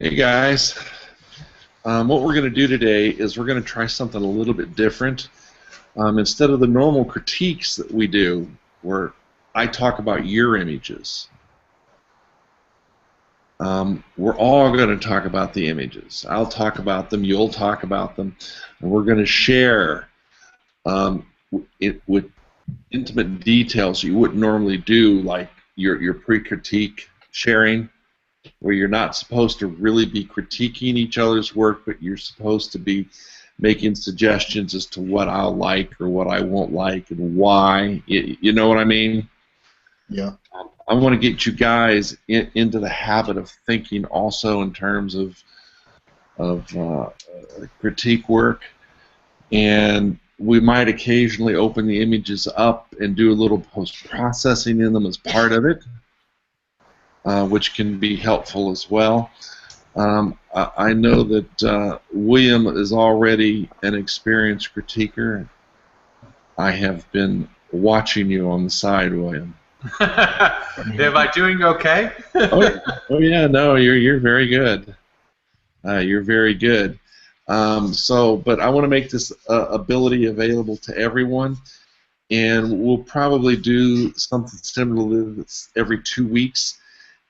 Hey guys, what we're going to do today is we're going to try something a little bit different. Instead of the normal critiques that we do, where I talk about your images, we're all going to talk about the images. I'll talk about them, you'll talk about them, and we're going to share it with intimate details you wouldn't normally do, like your pre-critique sharing, where you're not supposed to really be critiquing each other's work, but you're supposed to be making suggestions as to what I'll like or what I won't like and why. You know what I mean? Yeah. I want to get you guys into the habit of thinking also in terms of critique work, and we might occasionally open the images up and do a little post-processing in them as part of it, which can be helpful as well. I know that William is already an experienced critiquer. I have been watching you on the side, William. Am I doing okay? oh yeah, no, you're very good. You're very good. But I want to make this ability available to everyone, and we'll probably do something similar to this every 2 weeks.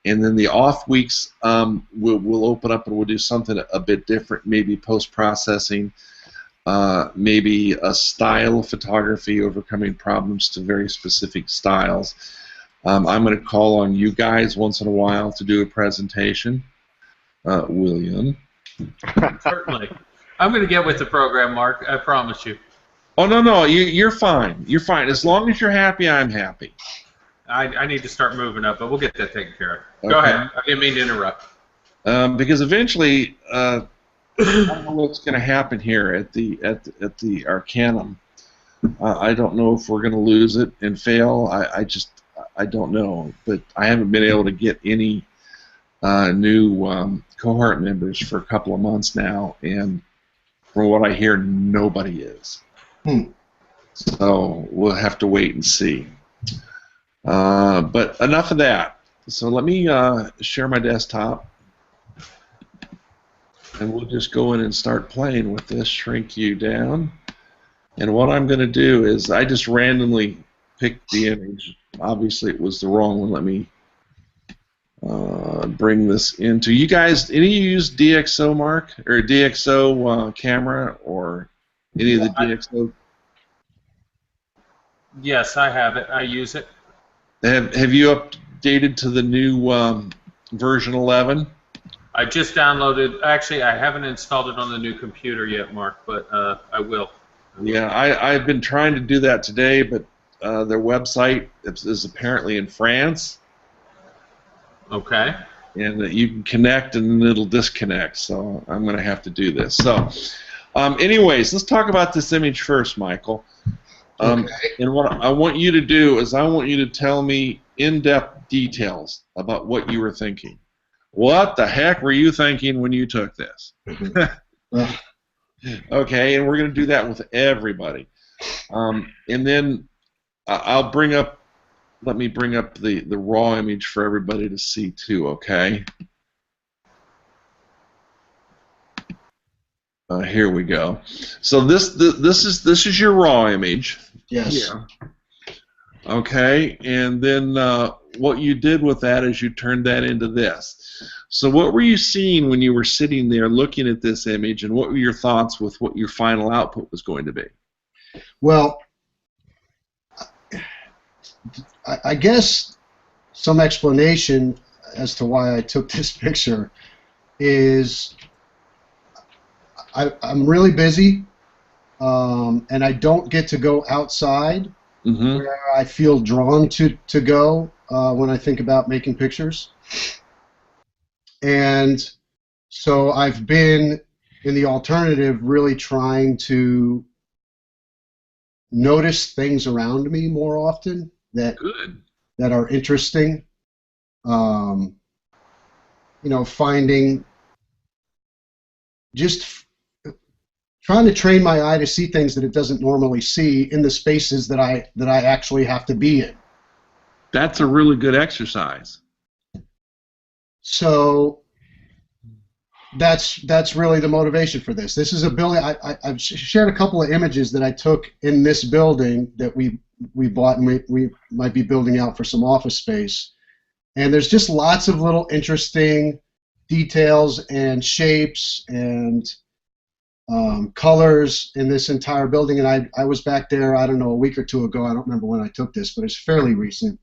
And then the off weeks, we'll open up and we'll do something a bit different, maybe post-processing, maybe a style of photography, overcoming problems to very specific styles. I'm going to call on you guys once in a while to do a presentation. William? Certainly. I'm going to get with the program, Mark. I promise you. Oh, no, you're fine. You're fine. As long as you're happy, I'm happy. I need to start moving up, but we'll get that taken care of. Okay. Go ahead. I didn't mean to interrupt. Because eventually, I don't know what's going to happen here at the Arcanum. I don't know if we're going to lose it and fail. I don't know. But I haven't been able to get any new cohort members for a couple of months now, and from what I hear, nobody is. So we'll have to wait and see. But enough of that. So let me share my desktop, and we'll just go in and start playing with this. Shrink you down. And what I'm going to do is I just randomly picked the image. Obviously, it was the wrong one. Let me bring this into you guys. Any of you use DxO, Mark, or DxO camera, or any of the DxO? Yes, I have it. I use it. Have you updated to the new version 11? I just downloaded. Actually, I haven't installed it on the new computer yet, Mark, but I will. Yeah, I've been trying to do that today, but their website is apparently in France. Okay. And you can connect and then it'll disconnect, so I'm going to have to do this. So, anyways, let's talk about this image first, Michael. And what I want you to do is I want you to tell me in-depth details about what you were thinking. What the heck were you thinking when you took this? Okay, and we're going to do that with everybody. And then I'll bring up, let me bring up the raw image for everybody to see too, okay? Here we go. So this is your raw image. Yes. Yeah. Okay, and then what you did with that is you turned that into this. So what were you seeing when you were sitting there looking at this image, and what were your thoughts with what your final output was going to be? Well, I guess some explanation as to why I took this picture is I'm really busy, and I don't get to go outside where I feel drawn to go when I think about making pictures. And so I've been, in the alternative, really trying to notice things around me more often that are interesting. You know, trying to train my eye to see things that it doesn't normally see in the spaces that I actually have to be in. That's a really good exercise. So that's really the motivation for this. This is a building. I've shared a couple of images that I took in this building that we bought, and we might be building out for some office space. And there's just lots of little interesting details and shapes and colors in this entire building. And I was back there, I don't know, a week or two ago. I don't remember when I took this, but it's fairly recent.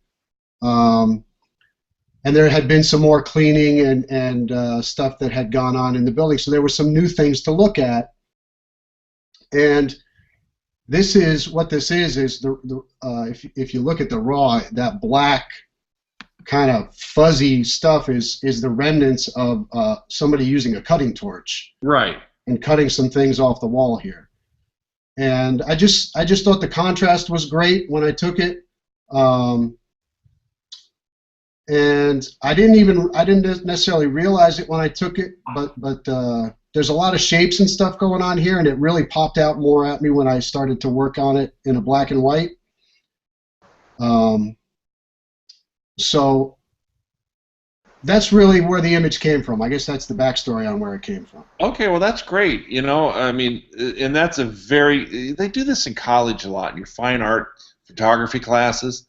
And there had been some more cleaning and stuff that had gone on in the building. So there were some new things to look at. And this is what this is if you look at the raw, that black kind of fuzzy stuff is the remnants of somebody using a cutting torch, right, and cutting some things off the wall here. And I just thought the contrast was great when I took it, and I didn't necessarily realize it when I took it, but there's a lot of shapes and stuff going on here, and it really popped out more at me when I started to work on it in a black and white. So that's really where the image came from. I guess that's the backstory on where it came from. Okay, well, that's great. You know, I mean, and that's they do this in college a lot in your fine art photography classes.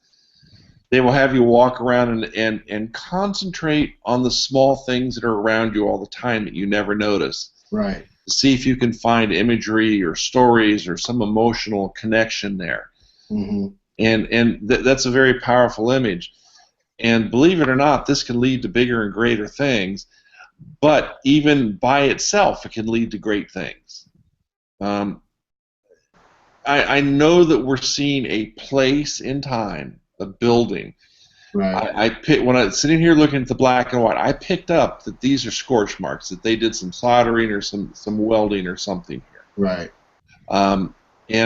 They will have you walk around and concentrate on the small things that are around you all the time that you never notice. Right. See if you can find imagery or stories or some emotional connection there. Mm-hmm. And that's a very powerful image. And believe it or not, this can lead to bigger and greater things. But even by itself, it can lead to great things. I know that we're seeing a place in time, a building. Right. When I was sitting here looking at the black and white, I picked up that these are scorch marks, that they did some soldering or some welding or something here. Right. And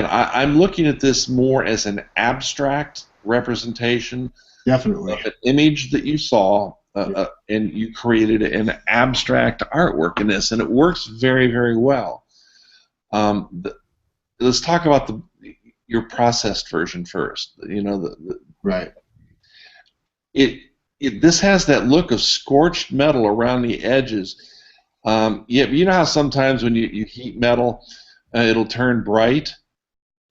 I'm looking at this more as an abstract representation. Definitely. Of an image that you saw, and you created an abstract artwork in this, and it works very, very well. Let's talk about your processed version first. You know, right. This has that look of scorched metal around the edges. Yeah, you know how sometimes when you heat metal, it'll turn bright.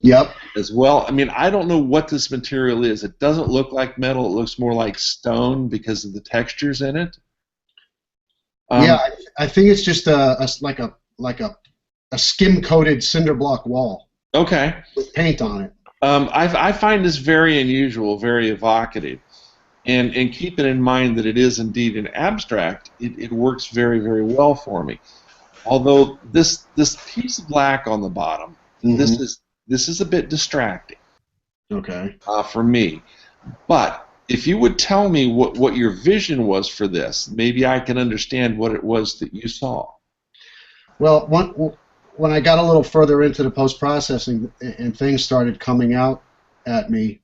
Yep. As well. I mean, I don't know what this material is. It doesn't look like metal. It looks more like stone because of the textures in it. Yeah, I think it's just like a skim-coated cinder block wall. Okay. With paint on it. I find this very unusual, very evocative, and keeping in mind that it is indeed an abstract, it works very, very well for me. Although this piece of black on the bottom, mm-hmm. This is a bit distracting. Okay. For me. But if you would tell me what your vision was for this, maybe I can understand what it was that you saw. Well, when I got a little further into the post-processing and things started coming out at me,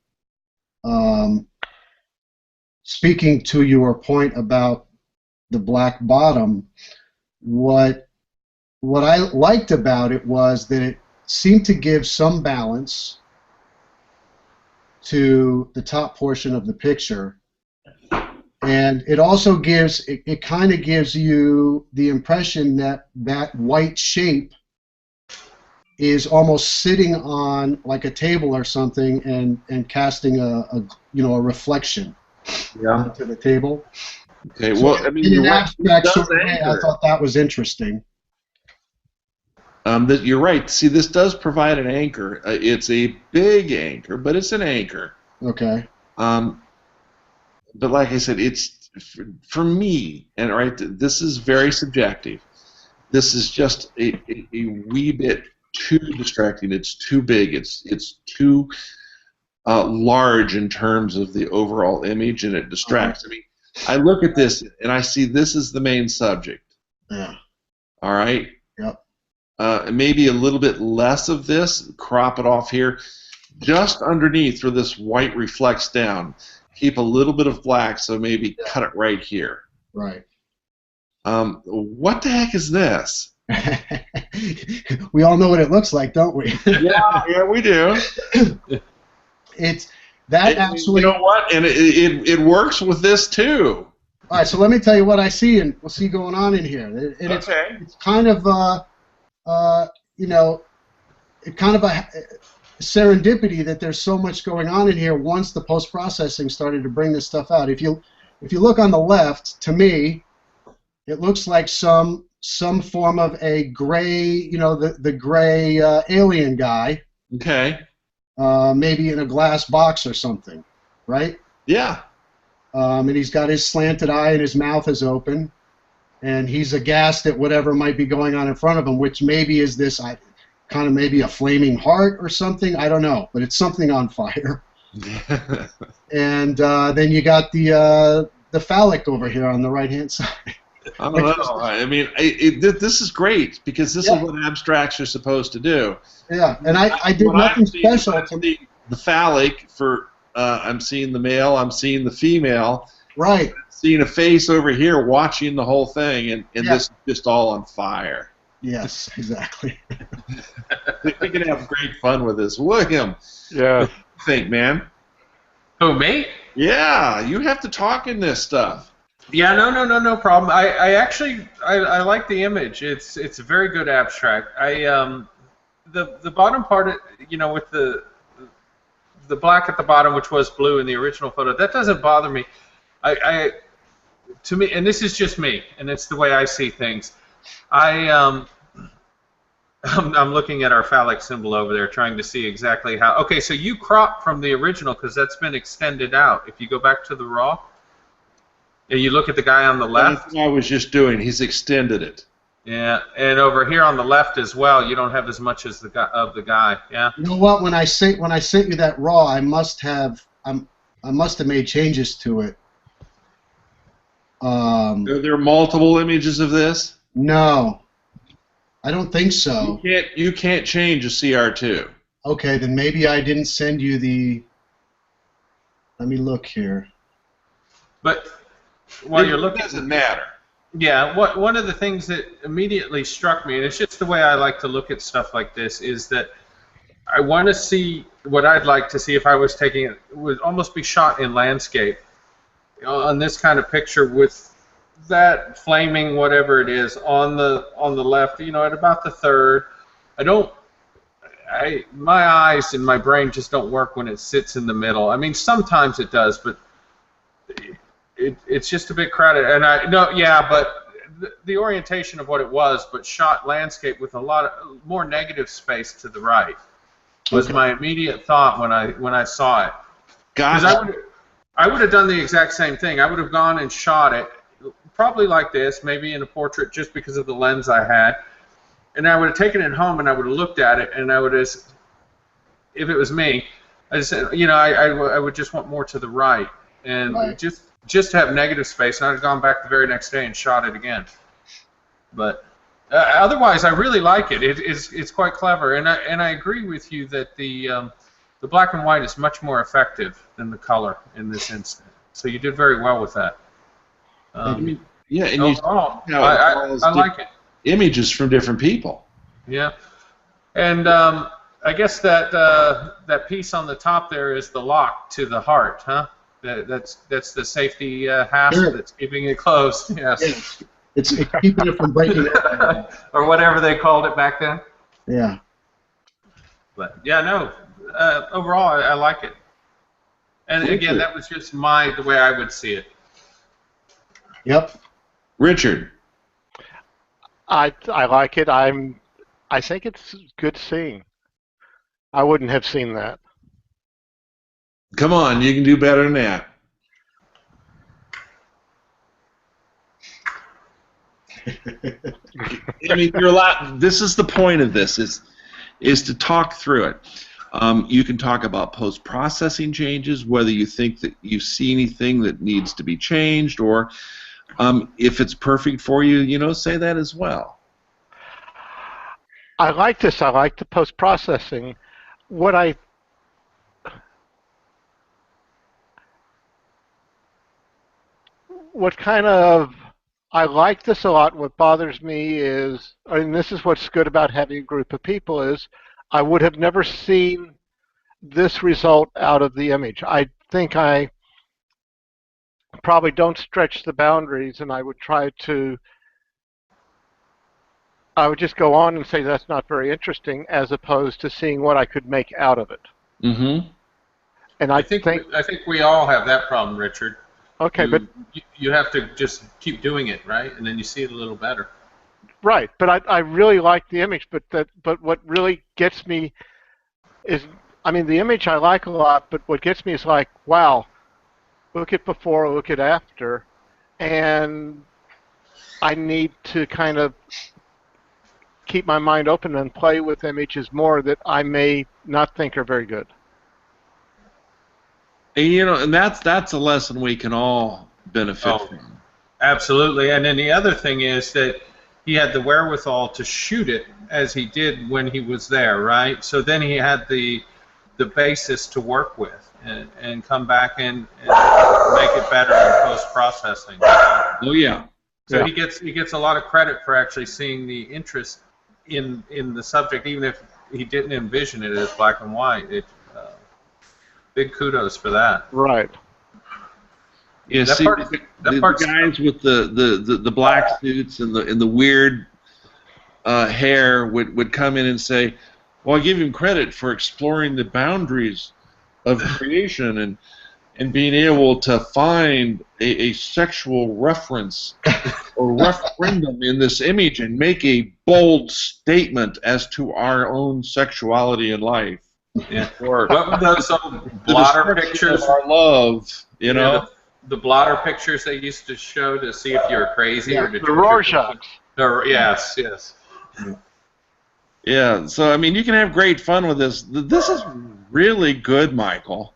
speaking to your point about the black bottom, what I liked about it was that it seemed to give some balance to the top portion of the picture, and it also gives it kind of gives you the impression that that white shape is almost sitting on like a table or something and casting a reflection onto the table. Okay, so well, I mean, in an abstract sort of way, I thought that was interesting. You're right. See, this does provide an anchor. It's a big anchor, but it's an anchor. Okay. But like I said, it's for me, and right, this is very subjective. This is just a wee bit too distracting. It's too big. It's too large in terms of the overall image, and it distracts. I mean, I look at this and I see this is the main subject. Yeah. All right. Yep. Maybe a little bit less of this, crop it off here, just underneath where this white reflects down. Keep a little bit of black, so maybe cut it right here. Right. What the heck is this? We all know what it looks like, don't we? Yeah, we do. It's that actually. You know what? And it works with this too. All right, so let me tell you what I see and we'll see going on in here. And Okay. it's kind of you know, kind of a serendipity that there's so much going on in here once the post-processing started to bring this stuff out. If you look on the left, to me, it looks like some form of a gray, you know, the gray alien guy. Okay. Maybe in a glass box or something, right? Yeah. And he's got his slanted eye and his mouth is open, and he's aghast at whatever might be going on in front of him, which maybe is this kind of maybe a flaming heart or something. I don't know, but it's something on fire. And then you got the phallic over here on the right-hand side. I don't know. I mean, this is great because this is what abstracts are supposed to do. Yeah, and I did nothing special. The phallic for I'm seeing the male, I'm seeing the female. Right. I'm seeing a face over here watching the whole thing, and this is just all on fire. Yes, exactly. We can have great fun with this. William. Yeah. What do you think, man? Who, me? Yeah, you have to talk in this stuff. Yeah, no problem. I actually like the image. It's a very good abstract. The bottom part, you know, with the black at the bottom, which was blue in the original photo, that doesn't bother me. To me, and this is just me, and it's the way I see things. I'm looking at our phallic symbol over there, trying to see exactly how. Okay, so you crop from the original because that's been extended out. If you go back to the raw, and you look at the guy on the left. That's what I was just doing. He's extended it. Yeah, and over here on the left as well, you don't have as much as the guy. Yeah. You know what? When I sent you that raw, I must have made changes to it. Are there multiple images of this? No, I don't think so. You can't change a CR2. Okay, then maybe I didn't send you the. Let me look here. But while you're looking, it doesn't matter. Yeah, one of the things that immediately struck me, and it's just the way I like to look at stuff like this, is that I want to see what I'd like to see if I was taking it would almost be shot in landscape on this kind of picture with that flaming whatever it is on the left, you know, at about the third. My eyes and my brain just don't work when it sits in the middle. I mean, sometimes it does, but it's just a bit crowded. And but the orientation of what it was, but shot landscape with a lot more negative space to the right was my immediate thought when I saw it. Because I would have done the exact same thing. I would have gone and shot it probably like this, maybe in a portrait just because of the lens I had. And I would have taken it home and I would have looked at it and I would have, if it was me, I would just want more to the right and just have negative space. And I'd have gone back the very next day and shot it again. But otherwise, I really like it. It's quite clever, and I agree with you that the black and white is much more effective than the color in this instant. So you did very well with that. Yeah, and overall, I like it. Images from different people. Yeah, and I guess that piece on the top there is the lock to the heart, huh? That's the safety hasp that's keeping it closed. Yes. It's keeping it from breaking or whatever they called it back then. Yeah. But yeah, no. Overall, I like it. And again, that was just the way I would see it. Yep. Richard. I like it. I think it's good seeing. I wouldn't have seen that. Come on, you can do better than that. I mean, you're allowed. This is the point of this: is to talk through it. You can talk about post-processing changes, whether you think that you see anything that needs to be changed, or if it's perfect for you, say that as well. I like this. I like the post-processing. I like this a lot. What bothers me is, and this is what's good about having a group of people, is I would have never seen this result out of the image. I think I probably don't stretch the boundaries, and I would try to. I would just go on and say that's not very interesting, as opposed to seeing what I could make out of it. Mm-hmm. And I think we all have that problem, Richard. Okay, but you have to just keep doing it, right? And then you see it a little better. right. But I really like the image. But what really gets me is, I mean, the image I like a lot. But what gets me is like, wow, look at before, look at after, and I need to kind of keep my mind open and play with images more that I may not think are very good. And, you know, and that's a lesson we can all benefit from. Absolutely. And then the other thing is that he had the wherewithal to shoot it as he did when he was there, right? So then he had the basis to work with and come back and make it better in post-processing. Oh yeah. So he gets a lot of credit for actually seeing the interest in the subject, even if he didn't envision it as black and white. Big kudos for that. Right. Yeah. See, the guys with the black suits and the weird hair would come in and say, "Well, I give him credit for exploring the boundaries of creation and being able to find a sexual reference or referendum in this image and make a bold statement as to our own sexuality in life." Yeah. Or what were those old blotter pictures? Of our love, you know. The blotter pictures they used to show to see if you were crazy or the Rorschachs. Yes. Yeah. So I mean, you can have great fun with this. This is really good, Michael.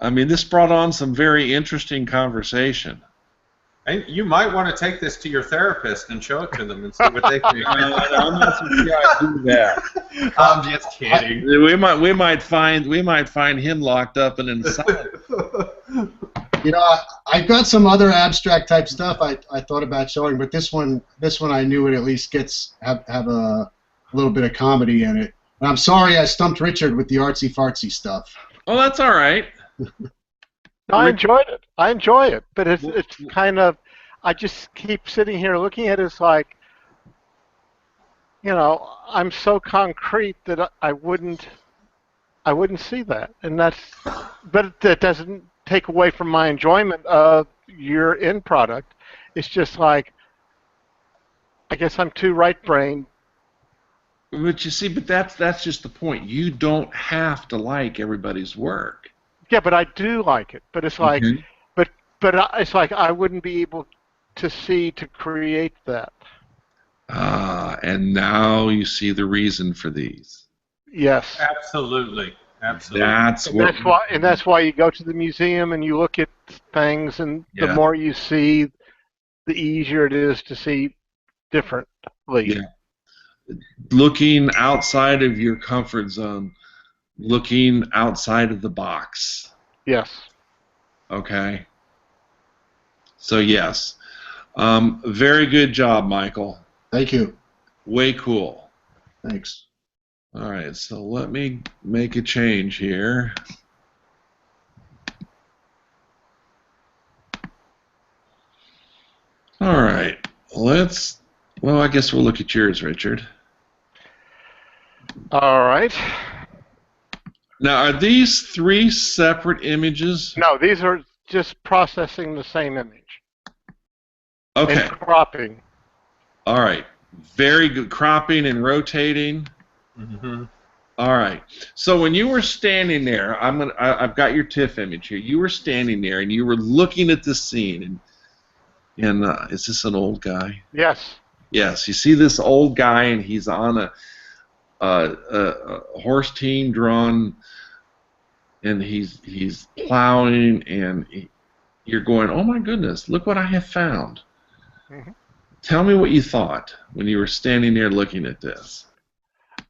I mean, this brought on some very interesting conversation. And you might want to take this to your therapist and show it to them and see what they think. I'm not sure I do that. I'm just kidding. We might find him locked up and inside. You know, I've got some other abstract type stuff I thought about showing, but this one I knew it at least have a little bit of comedy in it. And I'm sorry I stumped Richard with the artsy fartsy stuff. Oh, that's all right. No, I enjoyed it. I enjoy it, but it's kind of, I just keep sitting here looking at it. It's like, you know, I'm so concrete that I wouldn't see that, and but that doesn't take away from my enjoyment of your end product. It's just like, I guess I'm too right-brained. But you see, that's just the point. You don't have to like everybody's work. Yeah, but I do like it. But it's like, but it's like I wouldn't be able to create that. And now you see the reason for these. Yes. Absolutely. That's why you go to the museum and you look at things, and the more you see, the easier it is to see differently. Yeah. Looking outside of your comfort zone. Looking outside of the box. Yes. Okay. So yes. Very good job, Michael. Thank you. Way cool. Thanks. All right, so let me make a change here. All right. Well, I guess we'll look at yours, Richard. All right. Now, are these three separate images? No, these are just processing the same image. Okay. And cropping. All right. Very good. Cropping and rotating. Mm-hmm. All right. So when you were standing there, I've got your TIFF image here. You were standing there and you were looking at this scene, and is this an old guy? Yes. Yes. You see this old guy, and he's on a horse team drawn, and he's plowing, and you're going, oh my goodness, look what I have found. Mm-hmm. Tell me what you thought when you were standing there looking at this.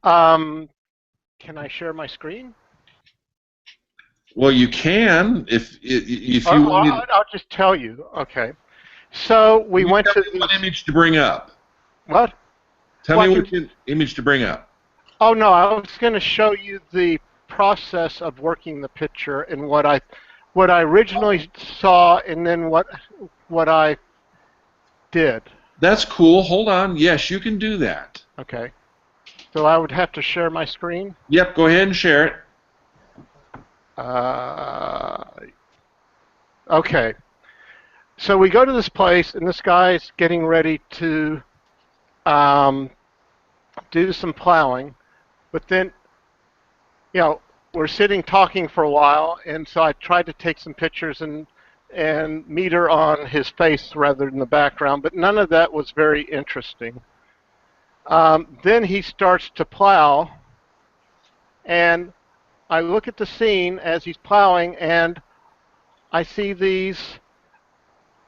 Can I share my screen? Well, you can if you want. I'll just tell you. Okay. So we went to what image to bring up. What? Tell me what image to bring up. Oh no, I was going to show you the process of working the picture and what what I originally saw and then what I did. That's cool. Hold on. Yes, you can do that. Okay. So I would have to share my screen. Yep, go ahead and share it. Okay. So we go to this place, and this guy's getting ready to do some plowing, but then, we're sitting talking for a while, and so I tried to take some pictures and meter on his face rather than the background, but none of that was very interesting. Then he starts to plow, and I look at the scene as he's plowing, and I see these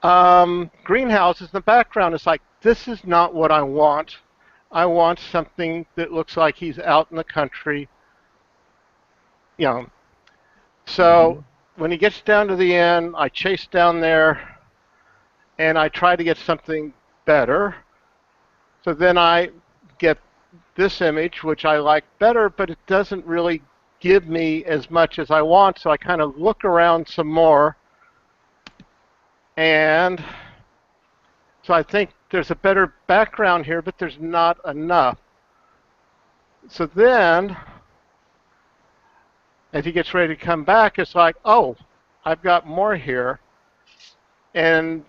greenhouses in the background. It's like, this is not what I want. I want something that looks like he's out in the country. So when he gets down to the end, I chase down there, and I try to get something better. So then I get this image, which I like better, but it doesn't really give me as much as I want, so I kind of look around some more, and so I think there's a better background here, but there's not enough. So then, as he gets ready to come back, it's like, oh, I've got more here, and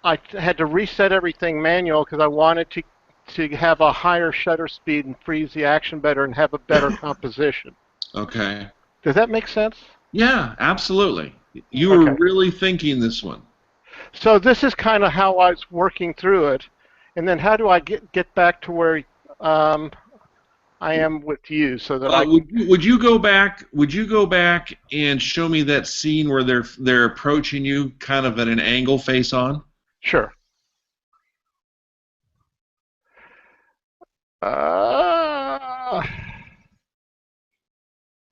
I had to reset everything manual because I wanted to have a higher shutter speed and freeze the action better and have a better composition. Okay. Does that make sense? Yeah, absolutely. You were really thinking this one. So this is kind of how I was working through it, and then how do I get back to where I am with you, so that would you go back? Would you go back and show me that scene where they're approaching you, kind of at an angle, face on? Sure.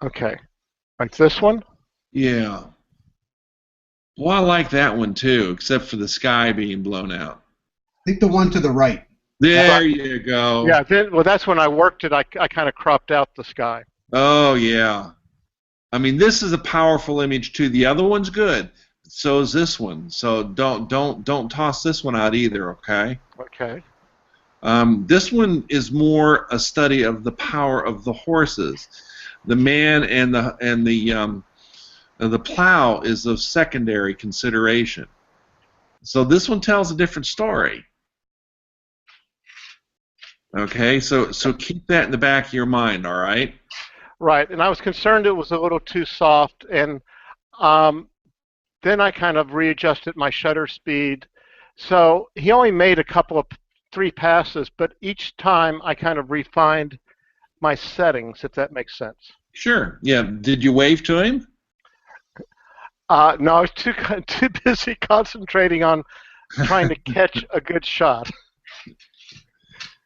Okay. Like this one? Yeah. Well, I like that one too, except for the sky being blown out. I think the one to the right. There you go. Yeah, well, that's when I worked it. I kind of cropped out the sky. Oh, yeah. I mean, this is a powerful image too. The other one's good. So is this one. So don't toss this one out either, okay? Okay. This one is more a study of the power of the horses. The man and the plow is of secondary consideration. So this one tells a different story. Okay, so keep that in the back of your mind, all right? Right, and I was concerned it was a little too soft, and then I kind of readjusted my shutter speed. So he only made three passes, but each time I kind of refined my settings, if that makes sense. Sure. Yeah. Did you wave to him? No, I was too busy concentrating on trying to catch a good shot.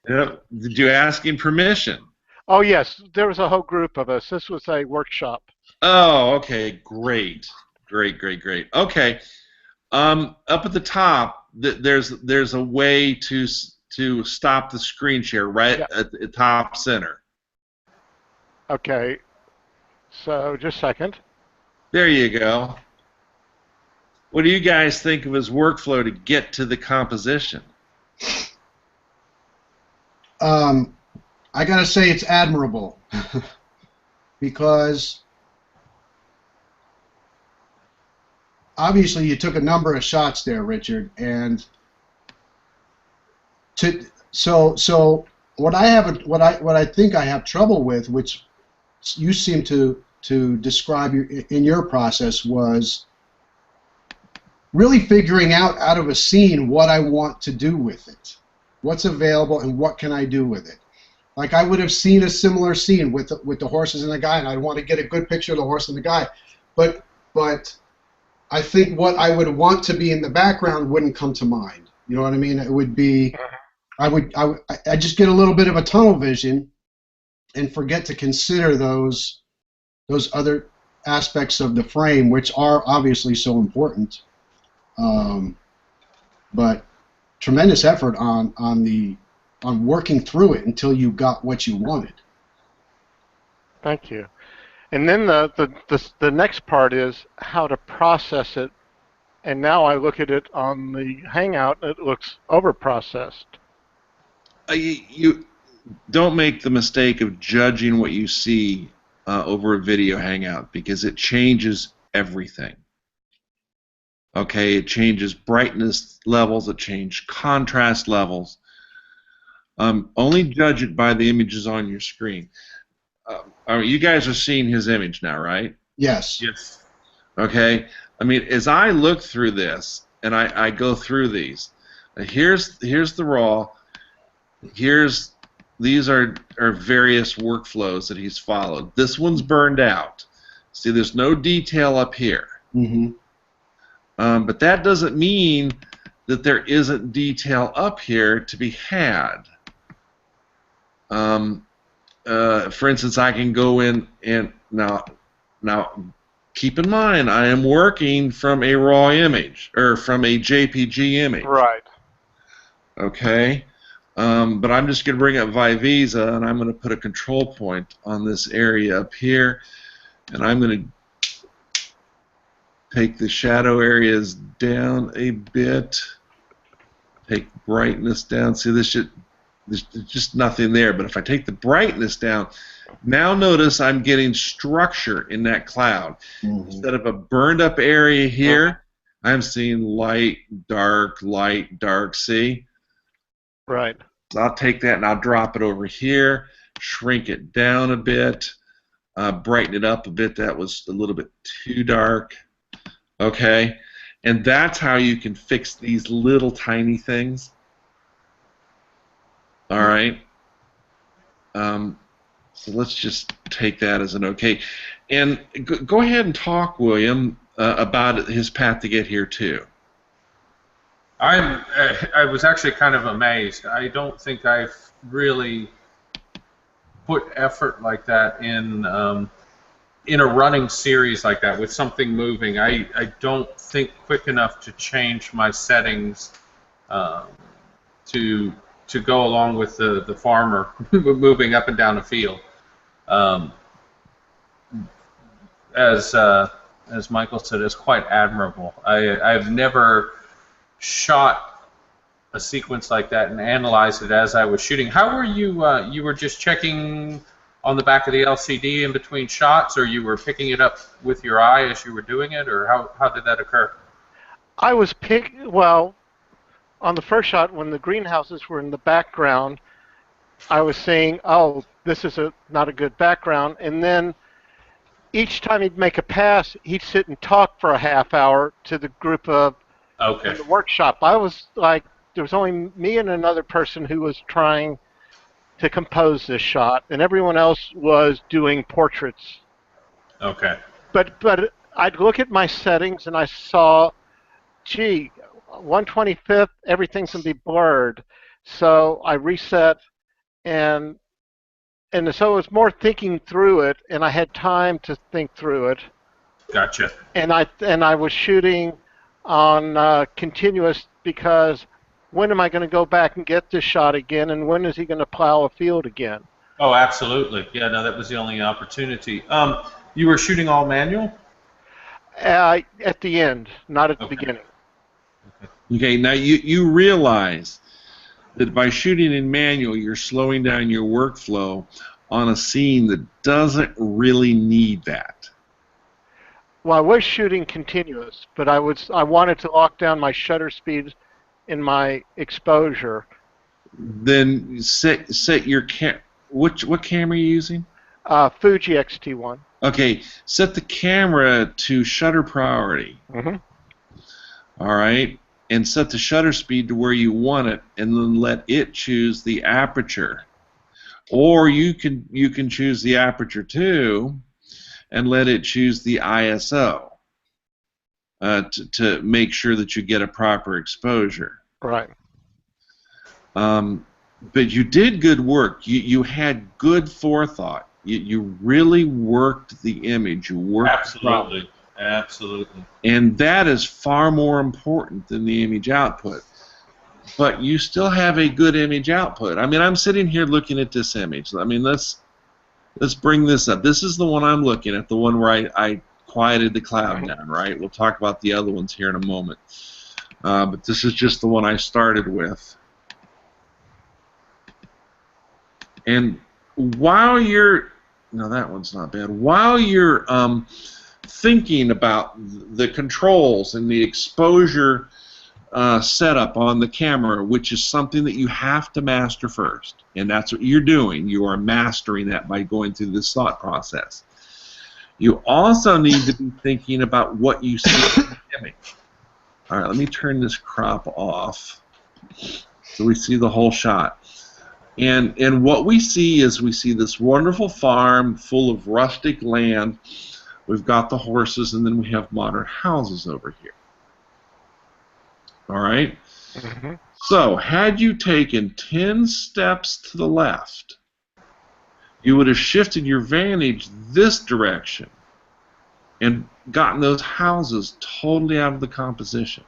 Yep. Did you ask him permission? Oh, yes. There was a whole group of us. This was a workshop. Oh, okay. Great. Okay. Up at the top, there's a way to stop the screen share right at the top center. Okay. So just a second. There you go. What do you guys think of his workflow to get to the composition? I gotta say it's admirable because obviously you took a number of shots there, Richard, and so what I think I have trouble with, which you seem to describe in your process, was really figuring out of a scene what I want to do with it, what's available, and what can I do with it. Like I would have seen a similar scene with the horses and the guy, and I want to get a good picture of the horse and the guy, but I think what I would want to be in the background wouldn't come to mind. You know what I mean? It would be, I just get a little bit of a tunnel vision and forget to consider those other aspects of the frame, which are obviously so important. But tremendous effort on working through it until you got what you wanted. Thank you. And then the next part is how to process it. And now I look at it on the Hangout, and it looks over-processed. You don't make the mistake of judging what you see over a video Hangout, because it changes everything. Okay, it changes brightness levels, it changes contrast levels. Only judge it by the images on your screen. You guys are seeing his image now, right? Yes. Yes. Okay. I mean, as I look through this and I go through these, here's the raw. These are various workflows that he's followed. This one's burned out. See, there's no detail up here. Mm-hmm. But that doesn't mean that there isn't detail up here to be had. For instance, I can go in and now keep in mind I am working from a raw image or from a JPG image. Right. Okay. But I'm just going to bring up Vivisa and I'm going to put a control point on this area up here, and I'm going to take the shadow areas down a bit. Take brightness down. See, there's just nothing there. But if I take the brightness down, now notice I'm getting structure in that cloud. Mm-hmm. Instead of a burned up area here, I'm seeing light, dark, see? Right. So I'll take that and I'll drop it over here, shrink it down a bit, brighten it up a bit. That was a little bit too dark. Okay? And that's how you can fix these little tiny things. All right? So let's just take that as an okay. And go ahead and talk, William, about his path to get here, too. I was actually kind of amazed. I don't think I've really put effort like that in a running series like that with something moving. I don't think quick enough to change my settings to go along with the farmer moving up and down a field. As Michael said, it's quite admirable. I've never shot a sequence like that and analyzed it as I was shooting. How were you? You were just checking on the back of the LCD in between shots, or you were picking it up with your eye as you were doing it, or how did that occur? I was well, on the first shot when the greenhouses were in the background, I was saying, oh, this is not a good background, and then each time he'd make a pass, he'd sit and talk for a half hour to the group of in the workshop. I was like, there was only me and another person who was trying to compose this shot, and everyone else was doing portraits. Okay. But I'd look at my settings and I saw, gee, 1/25th, everything's gonna be blurred. So I reset, and so it was more thinking through it, and I had time to think through it. Gotcha. And I was shooting on continuous, because when am I going to go back and get this shot again, and when is he going to plow a field again? Oh, absolutely. Yeah, no, that was the only opportunity. You were shooting all manual? At the end, not at the beginning. Okay, now you realize that by shooting in manual, you're slowing down your workflow on a scene that doesn't really need that. Well, I was shooting continuous, but I wanted to lock down my shutter speed and my exposure. Then set your what camera are you using? Fuji X-T1. Okay, set the camera to shutter priority. Mm-hmm. All right, and set the shutter speed to where you want it, and then let it choose the aperture. Or you can choose the aperture too, and let it choose the ISO to make sure that you get a proper exposure. Right. But you did good work. You had good forethought. You really worked the image. You worked absolutely. Absolutely. And that is far more important than the image output. But you still have a good image output. I mean, I'm sitting here looking at this image. I mean, let's let's bring this up. This is the one I'm looking at, the one where I quieted the cloud down, right? We'll talk about the other ones here in a moment. But this is just the one I started with. And while you're, no, that one's not bad. While you're thinking about the controls and the exposure setup on the camera, which is something that you have to master first, and that's what you're doing. You are mastering that by going through this thought process. You also need to be thinking about what you see in the image. All right, let me turn this crop off so we see the whole shot. And what we see is we see this wonderful farm full of rustic land. We've got the horses, and then we have modern houses over here. All right? Mm-hmm. So, had you taken 10 steps to the left, you would have shifted your vantage this direction and gotten those houses totally out of the composition.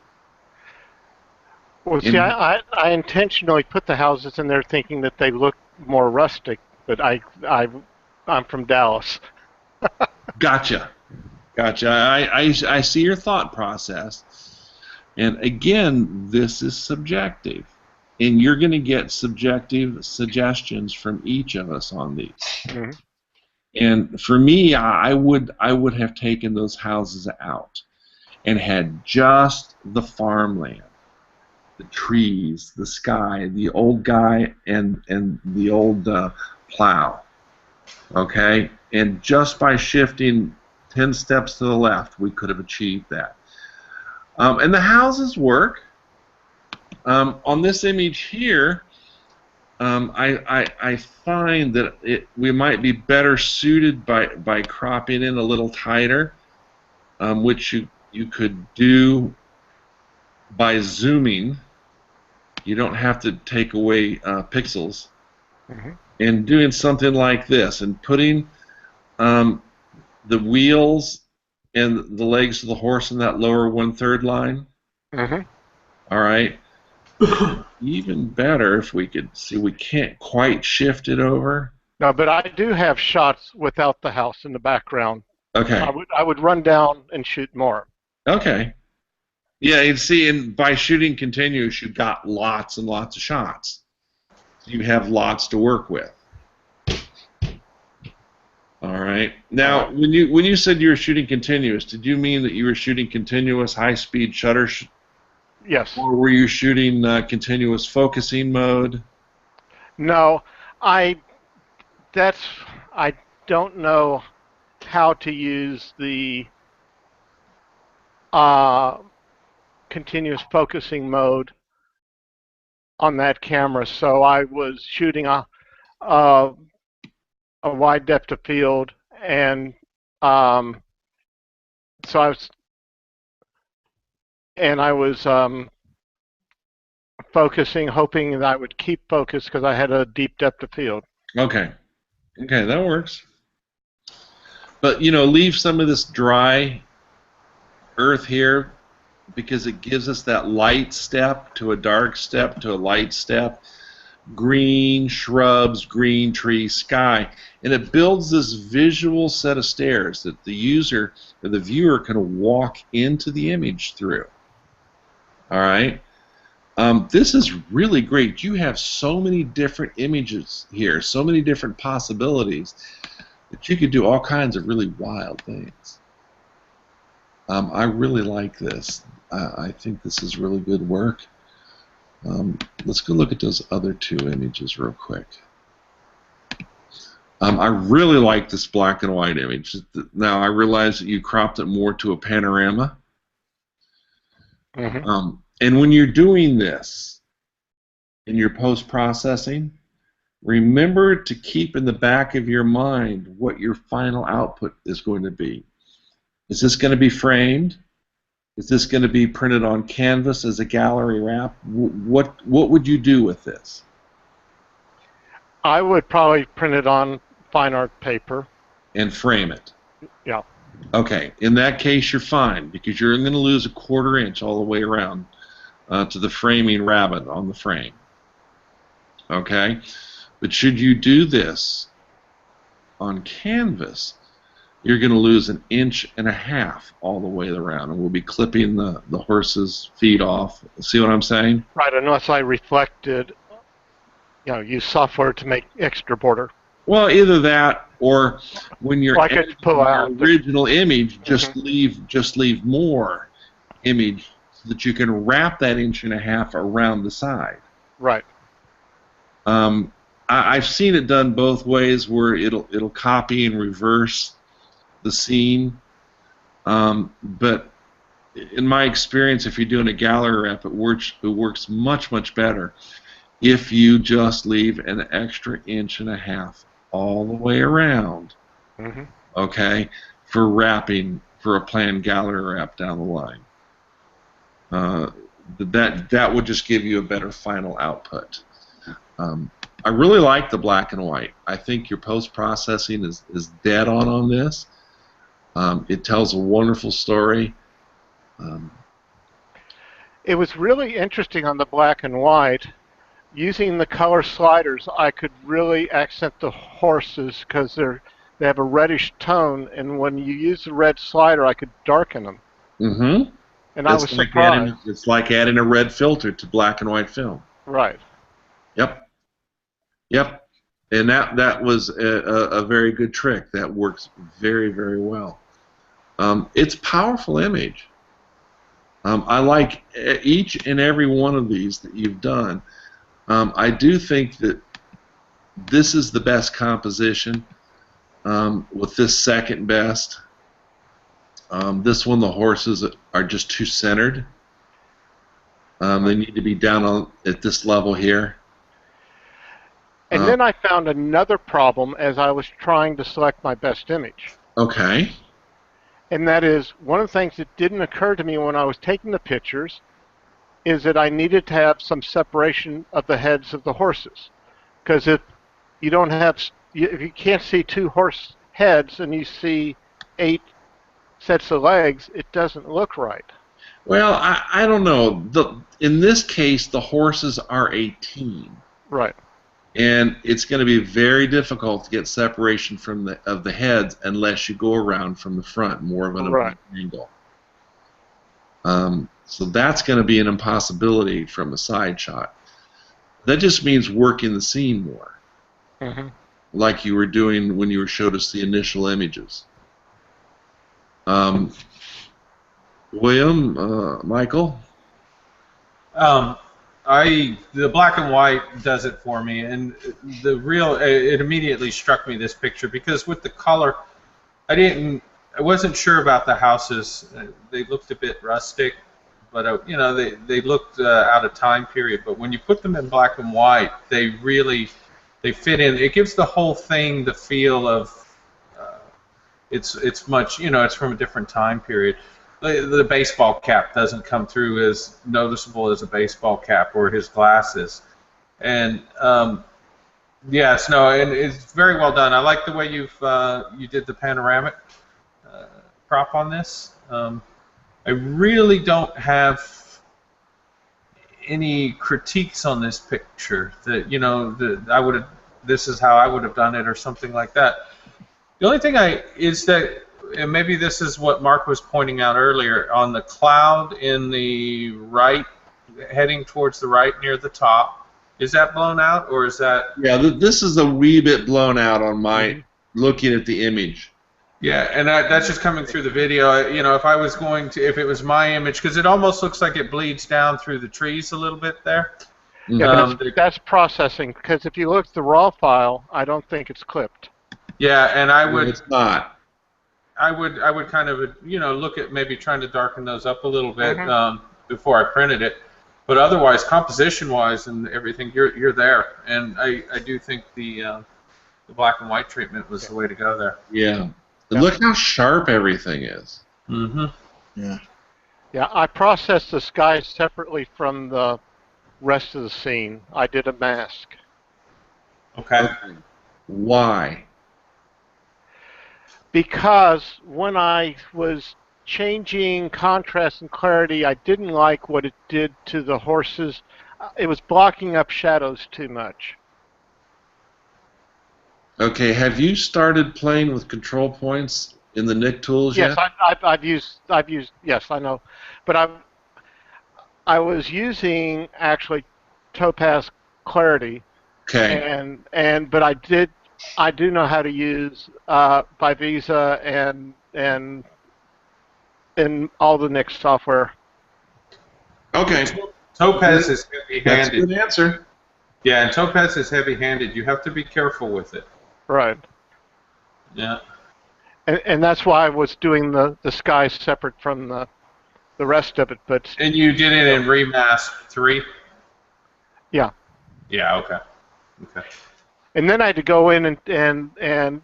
Well, see, I intentionally put the houses in there thinking that they look more rustic, but I'm from Dallas. Gotcha. I see your thought process. And again, this is subjective. And you're going to get subjective suggestions from each of us on these. Mm-hmm. And for me, I would have taken those houses out and had just the farmland, the trees, the sky, the old guy, and the old plow. Okay? And just by shifting 10 steps to the left, we could have achieved that. And the houses work. On this image here, I find that we might be better suited by cropping in a little tighter, which you could do by zooming. You don't have to take away pixels. Mm-hmm. And doing something like this and putting the wheels and the legs of the horse in that lower 1/3 line. Mm-hmm. All right. Even better if we could see, we can't quite shift it over. No, but I do have shots without the house in the background. Okay. I would run down and shoot more. Okay. Yeah, and see, and by shooting continuous, you've got lots and lots of shots. You have lots to work with. All right. Now, when you said you were shooting continuous, did you mean that you were shooting continuous high-speed shutter? Yes. Or were you shooting continuous focusing mode? No, I don't know how to use the continuous focusing mode on that camera, so I was shooting a wide depth of field, and so I was focusing, hoping that I would keep focus because I had a deep depth of field. Okay, that works. But leave some of this dry earth here because it gives us that light step to a dark step to a light step. Green shrubs, green trees, sky, and it builds this visual set of stairs that the user or the viewer can walk into the image through. All right, this is really great. You have so many different images here, so many different possibilities that you could do all kinds of really wild things. I really like this. I think this is really good work. Let's go look at those other two images real quick. I really like this black and white image. Now, I realize that you cropped it more to a panorama. Mm-hmm. And when you're doing this in your post-processing, remember to keep in the back of your mind what your final output is going to be. Is this going to be framed? Is this going to be printed on canvas as a gallery wrap? What would you do with this? I would probably print it on fine art paper. And frame it. Yeah. Okay. In that case, you're fine because you're going to lose a 1/4 inch all the way around to the framing rabbit on the frame. Okay? But should you do this on canvas, you're going to lose 1.5 inches all the way around, and we'll be clipping the horse's feet off. See what I'm saying? Right, unless I reflected, use software to make extra border. Well, either that, or when you're Like editing pull your out original image, just leave more image so that you can wrap that 1.5 inches around the side. Right. I've seen it done both ways, where it'll copy and reverse the scene, but in my experience, if you're doing a gallery wrap, it works much better if you just leave an extra 1.5 inches all the way around, okay, for wrapping for a planned gallery wrap down the line. That would just give you a better final output. I really like the black and white. I think your post-processing is dead on this. It tells a wonderful story. It was really interesting on the black and white. Using the color sliders, I could really accent the horses because they have a reddish tone, and when you use the red slider, I could darken them. Mm-hmm. And I was surprised. It's like adding a red filter to black and white film. Right. Yep. And that was a very good trick. That works very well. It's a powerful image. I like each and every one of these that you've done. I do think that this is the best composition, with this second best. This one, the horses are just too centered. They need to be down at this level here. And then I found another problem as I was trying to select my best image. Okay. And that is, one of the things that didn't occur to me when I was taking the pictures is that I needed to have some separation of the heads of the horses. Because if you don't have, if you can't see 2 horse heads and you see 8 sets of legs, it doesn't look right. Well, I don't know. In this case, the horses are a team. Right. And it's going to be very difficult to get separation of the heads unless you go around from the front, more of an angle. So that's going to be an impossibility from a side shot. That just means working the scene more, like you were doing when you showed us the initial images. William, Michael? The black and white does it for me, and it immediately struck me, this picture, because with the color, I wasn't sure about the houses. They looked a bit rustic, but they looked out of time period. But when you put them in black and white, they fit in. It gives the whole thing the feel of it's much, it's from a different time period. The baseball cap doesn't come through as noticeable as a baseball cap, or his glasses. And yes, no, and it's very well done. I like the way you did the panoramic crop on this. I really don't have any critiques on this picture that this is how I would have done it or something like that. The only thing is that, and maybe this is what Mark was pointing out earlier, on the cloud in the right, heading towards the right near the top, is that blown out, or is that... Yeah, this is a wee bit blown out on my looking at the image. Yeah, and that's just coming through the video. If it was my image, because it almost looks like it bleeds down through the trees a little bit there. Yeah, that's processing, because if you look at the raw file, I don't think it's clipped. Yeah, and I would... It's not. I would kind of look at maybe trying to darken those up a little bit before I printed it, but otherwise, composition-wise and everything, you're there, and I do think the black and white treatment was the way to go there. Yeah, and look how sharp everything is. Yeah. Yeah, I processed the sky separately from the rest of the scene. I did a mask. Okay. Why? Because when I was changing contrast and clarity, I didn't like what it did to the horses. It was blocking up shadows too much. Okay, have you started playing with control points in the Nick tools Yes, yet? I've used. Yes, I know, but I was using actually Topaz Clarity, Okay. but I do know how to use Vivisa and all the Nick software. Okay. Topaz is That's a heavy-handed. good answer. Yeah, and Topaz is heavy-handed. You have to be careful with it. Right. Yeah. And that's why I was doing the sky separate from the rest of it. But And you did it in Remask 3? yeah. Yeah, okay. Okay. And then I had to go in and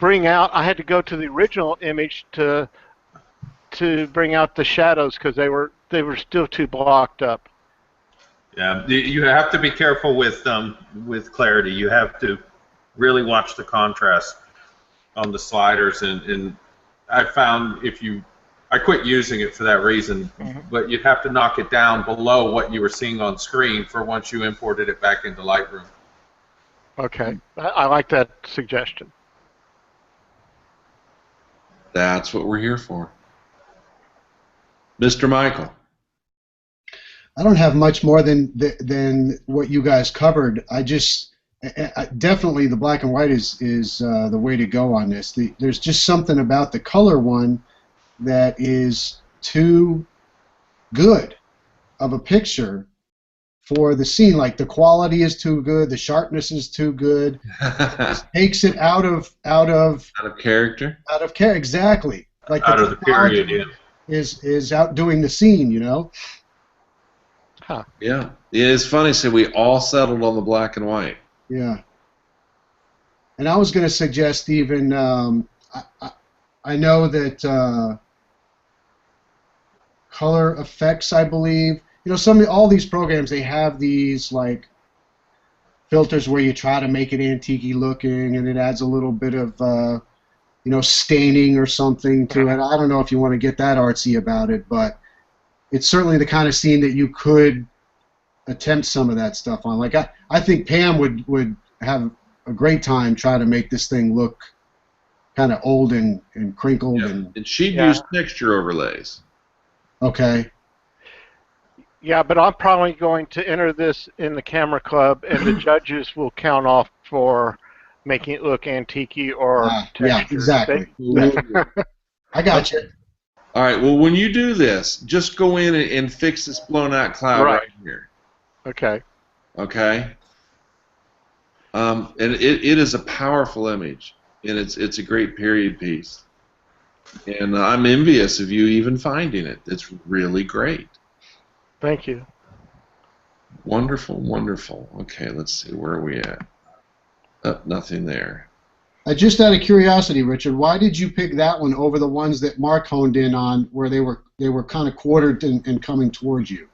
bring out. I had to go to the original image to bring out the shadows because they were still too blocked up. Yeah, you have to be careful with clarity. You have to really watch the contrast on the sliders, and I found I quit using it for that reason, but you'd have to knock it down below what you were seeing on screen for once you imported it back into Lightroom. Okay, I like that suggestion. That's what we're here for. Mr. Michael. I don't have much more than what you guys covered. Definitely the black and white is the way to go on this. There's just something about the color one that is too good of a picture for the scene. Like the quality is too good, the sharpness is too good. It takes it out of character. Exactly. Like Out of the period, yeah. Is outdoing the scene, you know. Huh. Yeah. It's funny. So we all settled on the black and white. Yeah. And I was going to suggest even, I know that color effects, I believe, you know, all these programs, they have these like filters where you try to make it antique-y looking, and it adds a little bit of, you know, staining or something to it. I don't know if you want to get that artsy about it, but it's certainly the kind of scene that you could attempt some of that stuff on. Like I think Pam would have a great time trying to make this thing look kind of old and crinkled. Yeah. And she'd use texture overlays. Okay. Yeah, but I'm probably going to enter this in the camera club, and the judges will count off for making it look antique-y or textured. Yeah, exactly. I got you. All right. Well, when you do this, just go in and fix this blown out cloud right here. Okay. Okay. And it is a powerful image, and it's a great period piece. And I'm envious of you even finding it. It's really great. Thank you. Wonderful, wonderful. Okay, let's see. Where are we at? Nothing there. Just out of curiosity, Richard, why did you pick that one over the ones that Mark honed in on, where they were kind of quartered and coming towards you?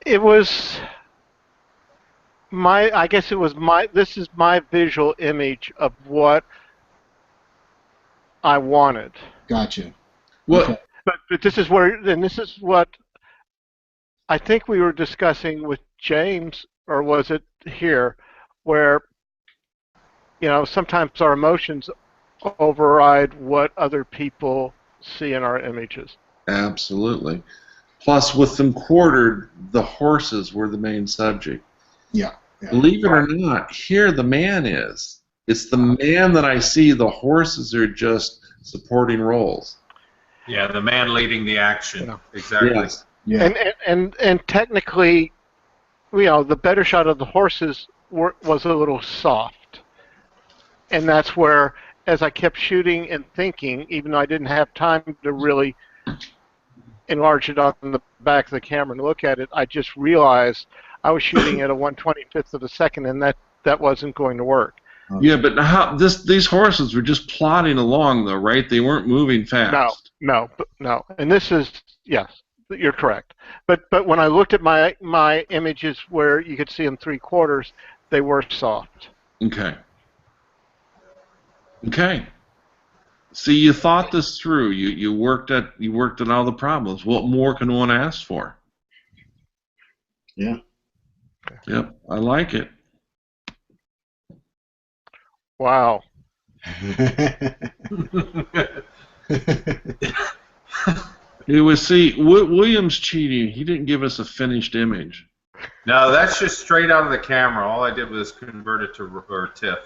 It was I guess it was this is my visual image of what I wanted. Gotcha. Well, okay. But this is what I think we were discussing with James, or was it here, where, you know, sometimes our emotions override what other people see in our images. Absolutely. Plus, with them quartered, the horses were the main subject. Yeah. Believe it or not, here the man is. It's the man that I see. The horses are just supporting roles. Yeah, the man leading the action. Yeah. Exactly. Yes. Yeah. And technically, you know, the better shot of the horses was a little soft, and that's where, as I kept shooting and thinking, even though I didn't have time to really enlarge it on the back of the camera and look at it, I just realized I was shooting at a 1/25th of a second, and that wasn't going to work. Yeah, but these horses were just plodding along, though, right? They weren't moving fast. No. And this is, yes, you're correct. But when I looked at my images where you could see them 3/4, they were soft. Okay. Okay. See, you thought this through. You worked at all the problems. What more can one ask for? Yeah. Yep, I like it. Wow. It was, see, William's cheating. He didn't give us a finished image. No, that's just straight out of the camera. All I did was convert it to TIFF.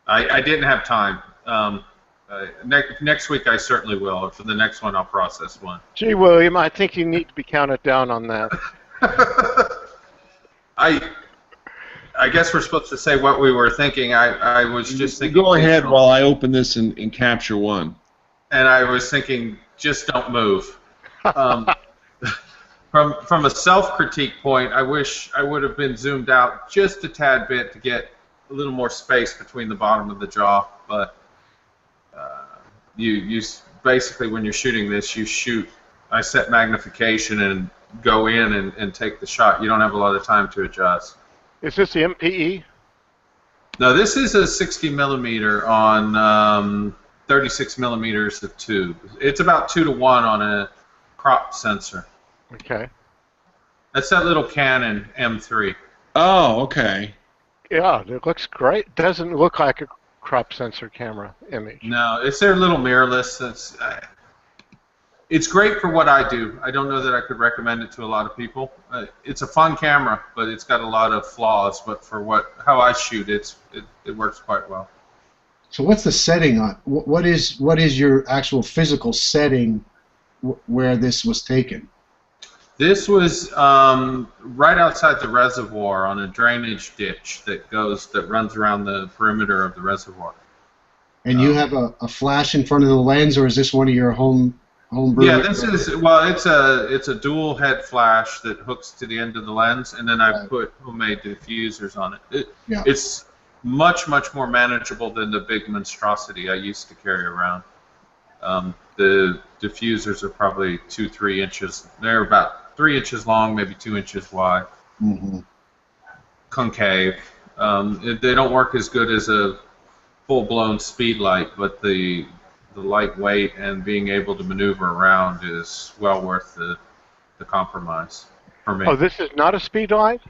I didn't have time. Next week I certainly will. For the next one, I'll process one. Gee, William, I think you need to be counted down on that. I guess we're supposed to say what we were thinking. I was just thinking. Go ahead while I open this in Capture One. And I was thinking, just don't move. From a self-critique point, I wish I would have been zoomed out just a tad bit to get a little more space between the bottom of the jaw. But you basically, when you're shooting this, you shoot. I set magnification and go in and take the shot. You don't have a lot of time to adjust. Is this the MPE? No, this is a 60 millimeter on 36 millimeters of tube. It's about 2 to 1 on a crop sensor. Okay. That's that little Canon M3. Oh, okay. Yeah, it looks great. Doesn't look like a crop sensor camera image. No, it's their little mirrorless. It's great for what I do. I don't know that I could recommend it to a lot of people. It's a fun camera, but it's got a lot of flaws. But for how I shoot, it works quite well. So what's the setting on? What is your actual physical setting where this was taken? This was right outside the reservoir on a drainage ditch that runs around the perimeter of the reservoir. And you have a flash in front of the lens, or is this one of your home brew? Yeah, this is it's a dual head flash that hooks to the end of the lens, and then I put homemade diffusers on it. It's much more manageable than the big monstrosity I used to carry around. The diffusers are probably 2-3 inches. They're about 3 inches long, maybe 2 inches wide. Mm-hmm. Concave. They don't work as good as a full-blown speed light, but the lightweight and being able to maneuver around is well worth the compromise for me. Oh, this is not a speed light?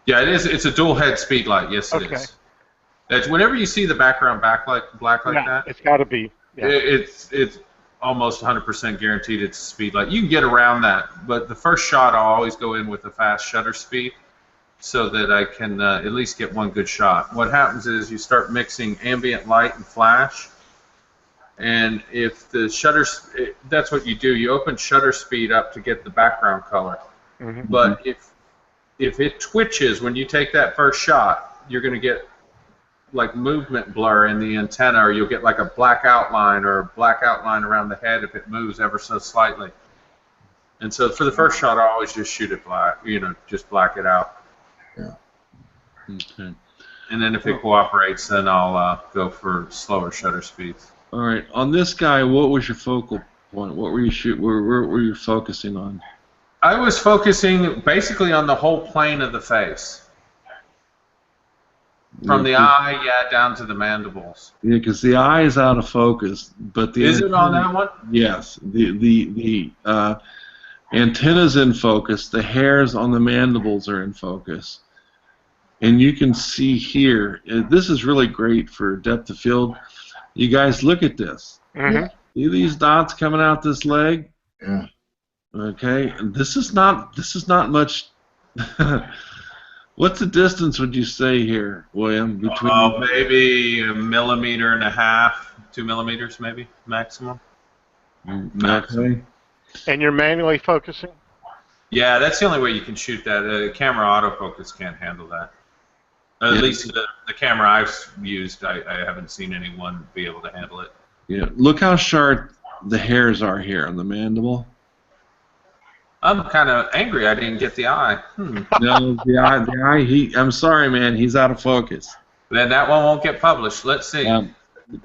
Yeah, it is. It's a dual head speed light. Yes, it is. It's whenever you see the background black like that, it's got to be. Yeah. It's almost 100% guaranteed it's a speed light. You can get around that, but the first shot I'll always go in with a fast shutter speed so that I can at least get one good shot. What happens is you start mixing ambient light and flash, and if the that's what you do. You open shutter speed up to get the background color. Mm-hmm. But if it twitches when you take that first shot, you're going to get like movement blur in the antenna, or you'll get like a black outline around the head if it moves ever so slightly. And so for the first shot, I always just shoot it black, just black it out. Yeah. Okay. And then if it cooperates, then I'll go for slower shutter speeds. All right. On this guy, what was your focal point? What were you shooting? Where were you focusing on? I was focusing basically on the whole plane of the face. From the eye, down to the mandibles. Yeah, because the eye is out of focus, but the is it on that one? Yes, the antenna's in focus. The hairs on the mandibles are in focus, and you can see here. This is really great for depth of field. You guys, look at this. Mm-hmm. See these dots coming out this leg? Yeah. Okay, and this is not much. What's the distance, would you say here, William? Between maybe 1.5 millimeters, 2 millimeters, maybe maximum. Maximum. And you're manually focusing? Yeah, that's the only way you can shoot that. Camera autofocus can't handle that. At least the camera I've used, I haven't seen anyone be able to handle it. Yeah, look how sharp the hairs are here on the mandible. I'm kind of angry I didn't get the eye. No, the eye. I'm sorry, man. He's out of focus. Then that one won't get published. Let's see.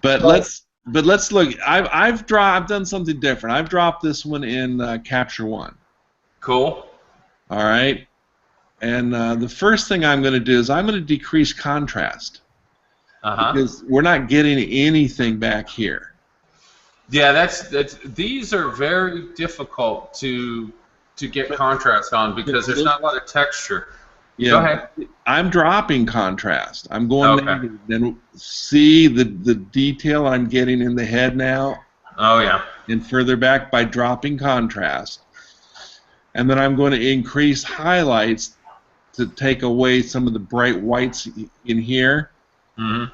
But let's look. I've done something different. I've dropped this one in Capture One. Cool. All right. And the first thing I'm going to do is I'm going to decrease contrast because we're not getting anything back here. Yeah, these are very difficult to get contrast on because there's not a lot of texture. Yeah, Go ahead. I'm dropping contrast. I'm going Okay. negative. Then see the detail I'm getting in the head now Oh yeah. and further back by dropping contrast. And then I'm going to increase highlights to take away some of the bright whites in here. Mm-hmm.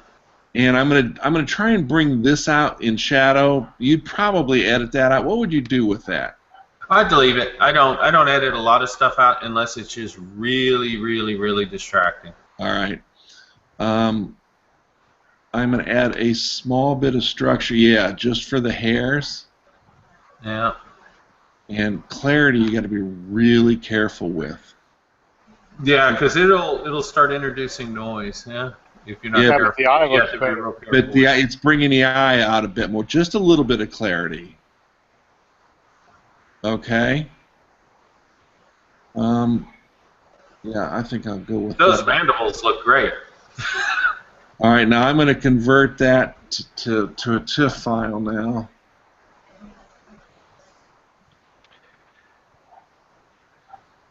And I'm gonna try and bring this out in shadow. You'd probably edit that out. What would you do with that? I'd leave it. I don't edit a lot of stuff out unless it's just really, really, really distracting. All right. I'm gonna add a small bit of structure. Yeah, just for the hairs. Yeah. And clarity, you got to be really careful with. Yeah, because it'll start introducing noise. Yeah. If you're not Yeah, careful, but the eye you have looks to be better. real careful. But it's bringing the eye out a bit more. Just a little bit of clarity. Okay. Yeah, I think I'll go with Those that. mandibles look great. All right, now I'm going to convert that to a TIFF file now.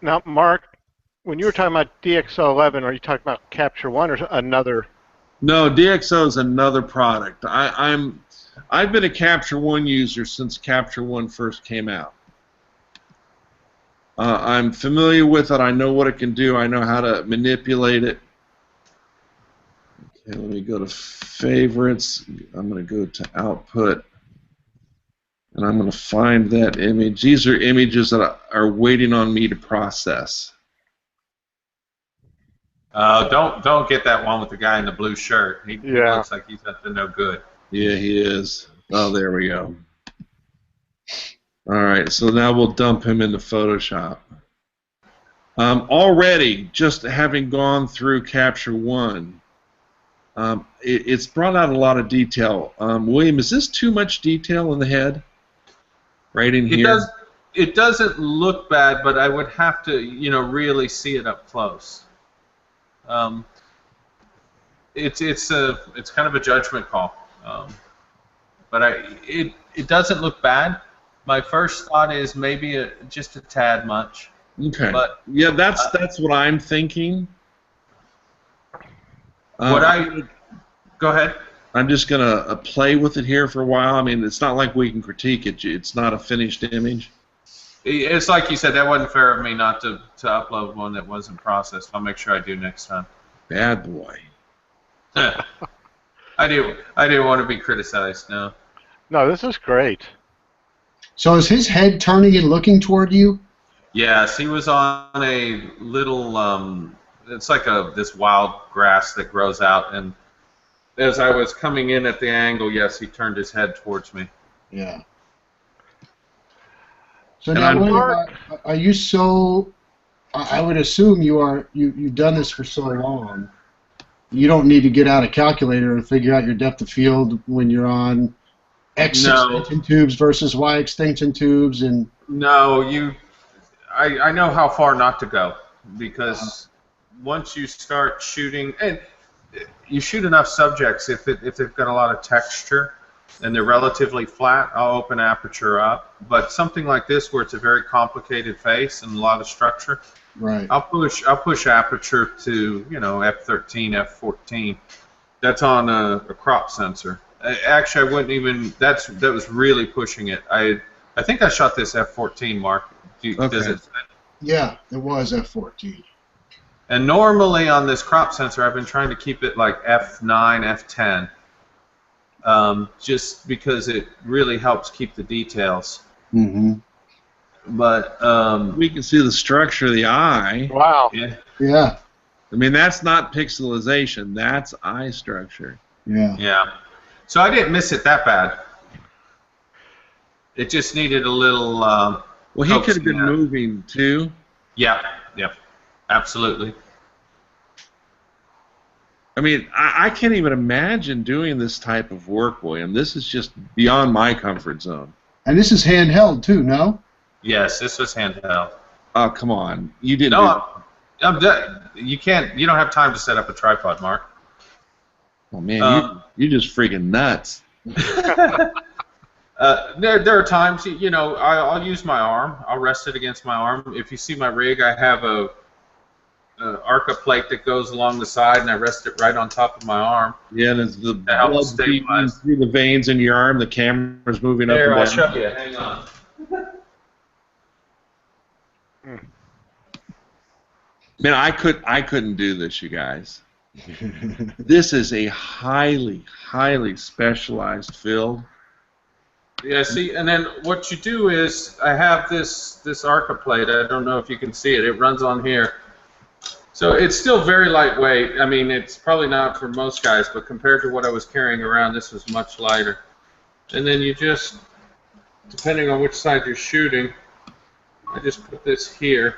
Now, Mark, when you were talking about DxO11, are you talking about Capture One or another? No, DxO is another product. I've been a Capture One user since Capture One first came out. I'm familiar with it. I know what it can do. I know how to manipulate it. Okay, let me go to favorites. I'm going to go to output, and I'm going to find that image. These are images that are waiting on me to process. Don't get that one with the guy in the blue shirt. He looks like he's up to no good. Yeah, he is. Oh, there we go. All right, so now we'll dump him into Photoshop. Already, just having gone through Capture One, it's brought out a lot of detail. William, is this too much detail in the head? Right in here? It doesn't look bad, but I would have to, really see it up close. It's kind of a judgment call. But it doesn't look bad. My first thought is maybe just a tad much. Okay. But yeah, that's what I'm thinking. Go ahead. I'm just gonna play with it here for a while. I mean, it's not like we can critique it. It's not a finished image. It's like you said. That wasn't fair of me not to upload one that wasn't processed. I'll make sure I do next time. Bad boy. I didn't want to be criticized. No. No, this is great. So is his head turning and looking toward you? Yes, he was on a little. It's like this wild grass that grows out, and as I was coming in at the angle, yes, he turned his head towards me. Yeah. So now, William, are you so? I would assume you've done this for so long. You don't need to get out a calculator and figure out your depth of field when you're on X extension tubes versus Y extension tubes, and no, I know how far not to go, because once you start shooting, and you shoot enough subjects, if they've got a lot of texture and they're relatively flat, I'll open aperture up. But something like this, where it's a very complicated face and a lot of structure, right? I'll push aperture to f13, f14. That's on a crop sensor. Actually, I wouldn't even. That was really pushing it. I think I shot this f14, Mark. Does it? Yeah, it was f14. And normally on this crop sensor, I've been trying to keep it like f9, f10, just because it really helps keep the details. Mm-hmm. But we can see the structure of the eye. Wow. Yeah. I mean, that's not pixelization. That's eye structure. Yeah. Yeah. So I didn't miss it that bad. It just needed a little. Well, he could have been moving too. Yeah. Yep. Absolutely. I mean, I can't even imagine doing this type of work, William. This is just beyond my comfort zone. And this is handheld too, no? Yes, this was handheld. Oh, come on. You didn't. No, you can't. You don't have time to set up a tripod, Mark. Oh man, you're just freaking nuts. There are times, I'll use my arm. I'll rest it against my arm. If you see my rig, I have a ARCA plate that goes along the side, and I rest it right on top of my arm. Yeah, and as the To help blood feeding stabilize. through the veins in your arm, the camera's moving up There, and I'll down. show you. Hang on. Man, I couldn't do this, you guys. This is a highly, highly specialized field. Yeah, see, and then what you do is, I have this ARCA plate. I don't know if you can see it. It runs on here. So it's still very lightweight. I mean, it's probably not for most guys, but compared to what I was carrying around, this was much lighter. And then you just, depending on which side you're shooting, I just put this here,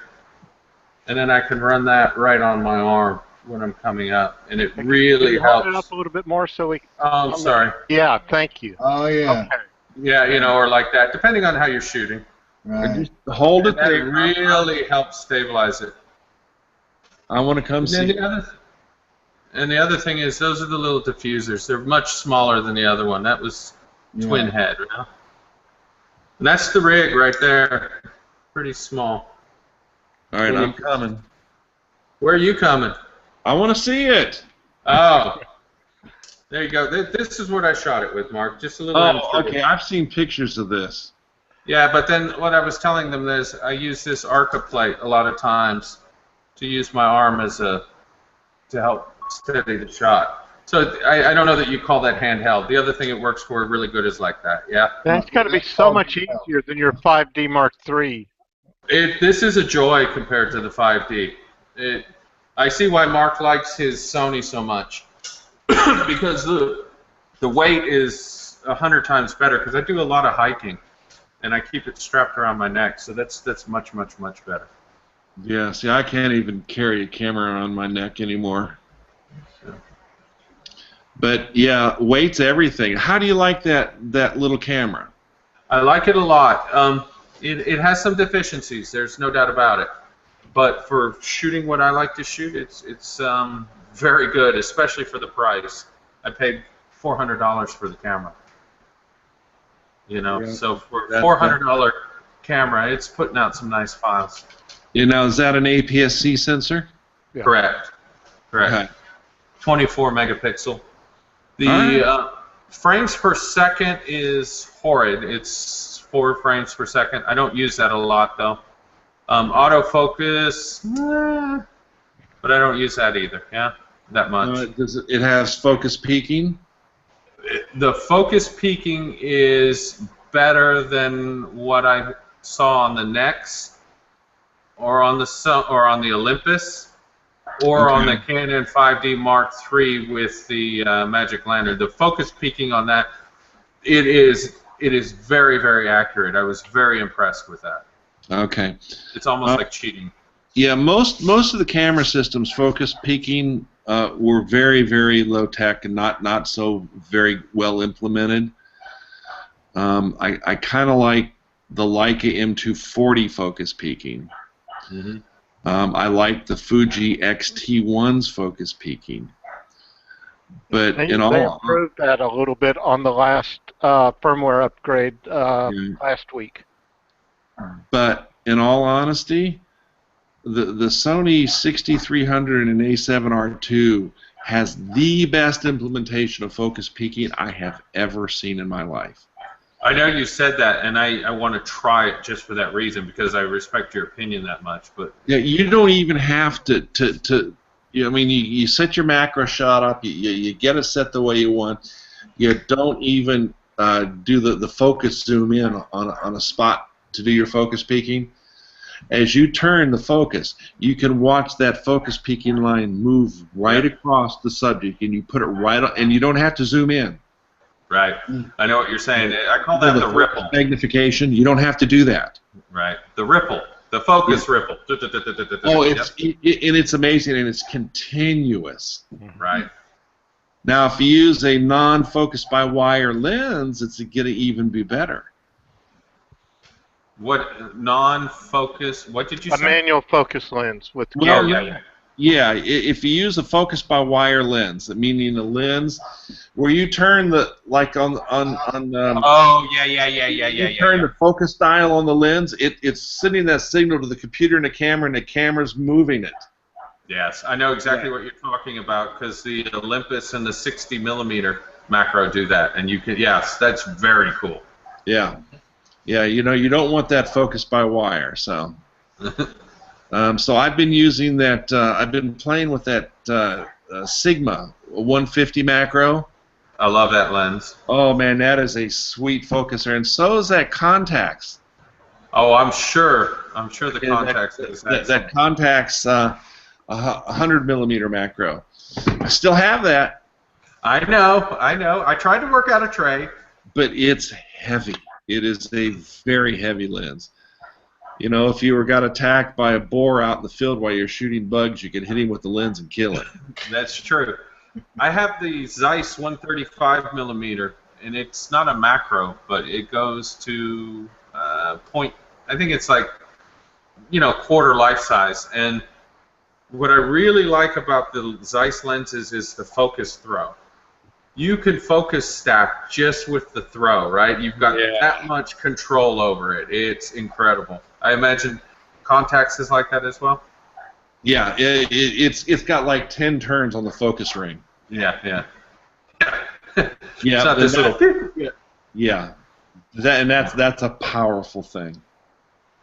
and then I can run that right on my arm when I'm coming up, and it really helps. Hold it up a little bit more so we. Oh, sorry. Yeah, thank you. Oh yeah. Okay. Yeah, you know, or like that, depending on how you're shooting. Right. Just hold it That there. really helps stabilize it. I want to come And see. the other thing is, those are the little diffusers. They're much smaller than the other one. That was twin head. You know? And that's the rig right there. Pretty small. All right, I'm coming. Where are you coming? I want to see it. Oh. There you go. This is what I shot it with, Mark. Just a little. Oh, okay. I've seen pictures of this. Yeah, but then what I was telling them is I use this ARCA plate a lot of times to use my arm as to help steady the shot. So I don't know that you call that handheld. The other thing it works for really good is like that. Yeah. That's got to be so much easier than your 5D Mark III. This is a joy compared to the 5D. I see why Mark likes his Sony so much. Because the weight is 100 times better, because I do a lot of hiking and I keep it strapped around my neck, so that's much, much, much better. Yeah, see, I can't even carry a camera around my neck anymore. So. But yeah, weight's everything. How do you like that little camera? I like it a lot. It has some deficiencies, there's no doubt about it. But for shooting what I like to shoot, it's very good, especially for the price. I paid $400 for the camera. You know, Yeah, so for a $400 camera, it's putting out some nice files. You know, is that an APS-C sensor? Yeah. Correct. Okay. 24 megapixel. The frames per second is horrid. It's 4 frames per second. I don't use that a lot though. Autofocus, but I don't use that either. Yeah, that much. It has focus peaking? The focus peaking is better than what I saw on the Nex, or on the Olympus, or on the Canon 5D Mark III with the Magic Lantern. The focus peaking on that, it is very, very accurate. I was very impressed with that. Okay. It's almost like cheating. Yeah, most of the camera systems focus peaking were very, very low tech and not so very well implemented. I kind of like the Leica M240 focus peaking. Mm-hmm. I like the Fuji X-T1's focus peaking. But They improved that a little bit on the last firmware upgrade last week. But in all honesty, the Sony 6300 and A7R2 has the best implementation of focus peaking I have ever seen in my life. I know you said that, and I want to try it just for that reason, because I respect your opinion that much. But yeah, you don't even have to I mean, you set your macro shot up, you get it set the way you want. You don't even do the focus zoom in on a spot to do your focus peaking. As you turn the focus, you can watch that focus peaking line move right across the subject, and you put it right on, and you don't have to zoom in. Right. I know what you're saying. I call that the ripple. Magnification. You don't have to do that. Right. The ripple. The focus ripple. Oh, it's amazing, and it's continuous. Right. Now, if you use a non-focus by wire lens, it's going to even be better. What non-focus? What did you say? A manual focus lens with. Yeah, if you use a focus by wire lens, meaning a lens where you turn the turn the focus dial on the lens, it's sending that signal to the computer and the camera, and the camera's moving it. Yes, I know exactly what you're talking about because the Olympus and the 60 millimeter macro do that, and you can. Yes, that's very cool. Yeah, yeah. You don't want that focus by wire. So, so I've been using that. I've been playing with that Sigma 150 macro. I love that lens. Oh man, that is a sweet focuser, and so is that Contax. Oh, I'm sure. I'm sure the Contax is that Contax 100 millimeter macro. I still have that. I know. I tried to work out a tray. But it's heavy. It is a very heavy lens. If you got attacked by a boar out in the field while you're shooting bugs, you can hit him with the lens and kill it. That's true. I have the Zeiss 135 millimeter, and it's not a macro, but it goes to point. I think it's like, quarter life size. And what I really like about the Zeiss lenses is the focus throw. You can focus stack just with the throw, right? You've got that much control over it. It's incredible. I imagine Contax is like that as well. Yeah, it's got like 10 turns on the focus ring. Yeah. Yeah, it's not this little. Yeah, that's a powerful thing.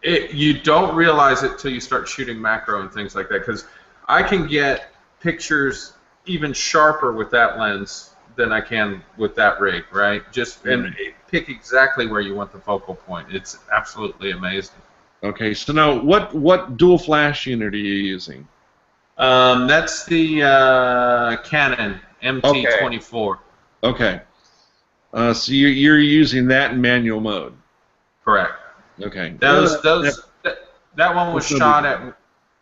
You don't realize it till you start shooting macro and things like that, because I can get pictures even sharper with that lens than I can with that rig, right? And pick exactly where you want the focal point. It's absolutely amazing. Okay, so now what dual flash unit are you using? That's the Canon MT24. Okay. So you're using that in manual mode. Correct. Okay. That one was shot at.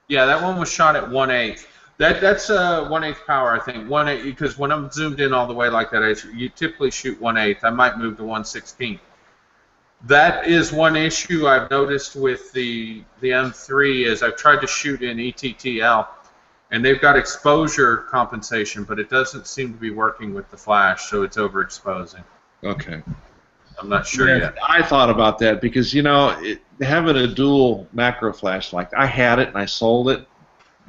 Yeah, that one was shot at 1/8. That's 1/8 power, I think. 1/8, because when I'm zoomed in all the way like that, you typically shoot 1/8. I might move to 1/16. That is one issue I've noticed with the M3 is I've tried to shoot in ETTL, and they've got exposure compensation, but it doesn't seem to be working with the flash, so it's overexposing. Okay. I'm not sure yet. I thought about that because having a dual macro flash, like I had it and I sold it.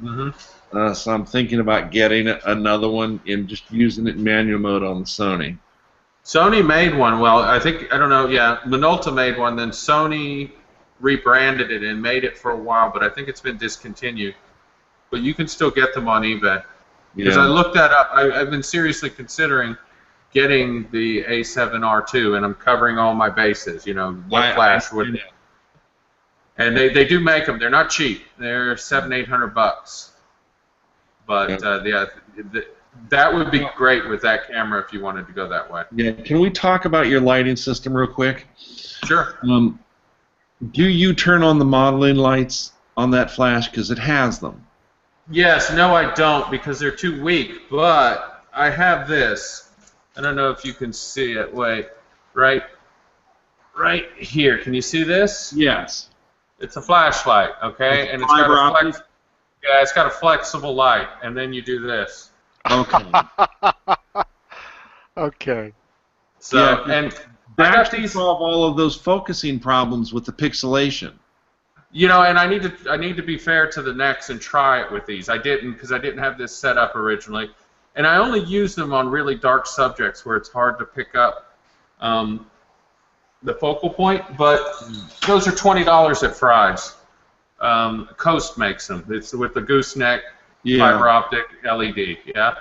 Mm-hmm. So I'm thinking about getting another one and just using it in manual mode on the Sony. Sony made one. Well, I don't know. Yeah, Minolta made one. Then Sony rebranded it and made it for a while, but I think it's been discontinued. But you can still get them on eBay. Because I looked that up. I've been seriously considering getting the A7R2, and I'm covering all my bases. What flash would. And they do make them. They're not cheap. They're $700-800. But that would be great with that camera if you wanted to go that way. Yeah. Can we talk about your lighting system real quick? Sure. Do you turn on the modeling lights on that flash because it has them? Yes. No, I don't because they're too weak. But I have this. I don't know if you can see it. Wait. Right here. Can you see this? Yes. It's a flashlight, okay? And it's got a flexible light, and then you do this. Okay. Okay. So and I got these solve all of those focusing problems with the pixelation. And I need to be fair to the Nex and try it with these. I didn't because I didn't have this set up originally, and I only use them on really dark subjects where it's hard to pick up the focal point. But those are $20 at Fry's. Coast makes them. It's with the gooseneck fiber optic LED. Yeah.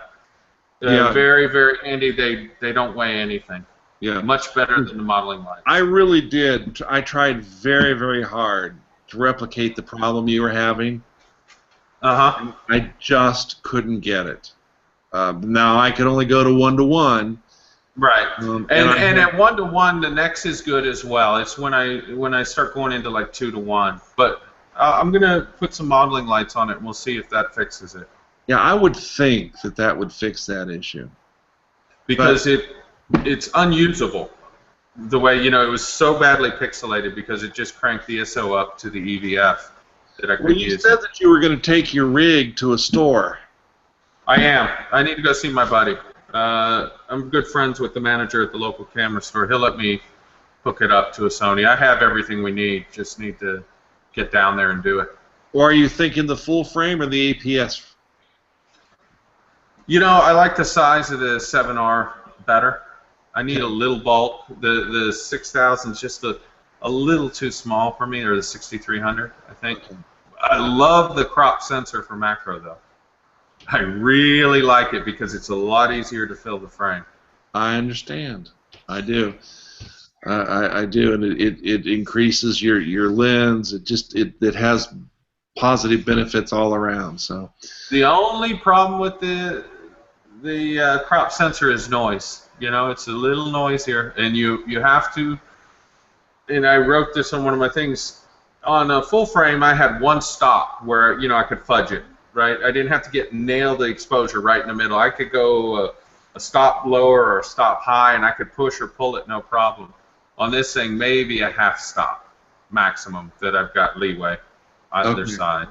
Very, very handy. They don't weigh anything. Yeah. Much better than the modeling lights. I really did. I tried very, very hard to replicate the problem you were having. I just couldn't get it. Now I can only go to 1:1. Right. And at 1:1, the Nex is good as well. It's when I start going into like 2:1. But I'm gonna put some modeling lights on it, and we'll see if that fixes it. Yeah, I would think that would fix that issue. Because it's unusable. The way it was so badly pixelated because it just cranked the ISO up to the EVF that I could use. You said that you were going to take your rig to a store. I am. I need to go see my buddy. I'm good friends with the manager at the local camera store. He'll let me hook it up to a Sony. I have everything we need. Just need to get down there and do it. Or are you thinking the full frame or the APS You know, I like the size of the 7R better. I need a little bulk. The 6000 is just a little too small for me, or the 6300, I think. I love the crop sensor for macro, though. I really like it because it's a lot easier to fill the frame. I understand. I do. I do, and it increases your lens. It has positive benefits all around. So the only problem with the crop sensor is noise. You know, it's a little noisier, and you have to. And I wrote this on one of my things. On a full frame, I had one stop where I could fudge it. Right, I didn't have to nail the exposure right in the middle. I could go a stop lower or a stop high, and I could push or pull it no problem. On this thing, maybe a half stop maximum that I've got leeway on either side.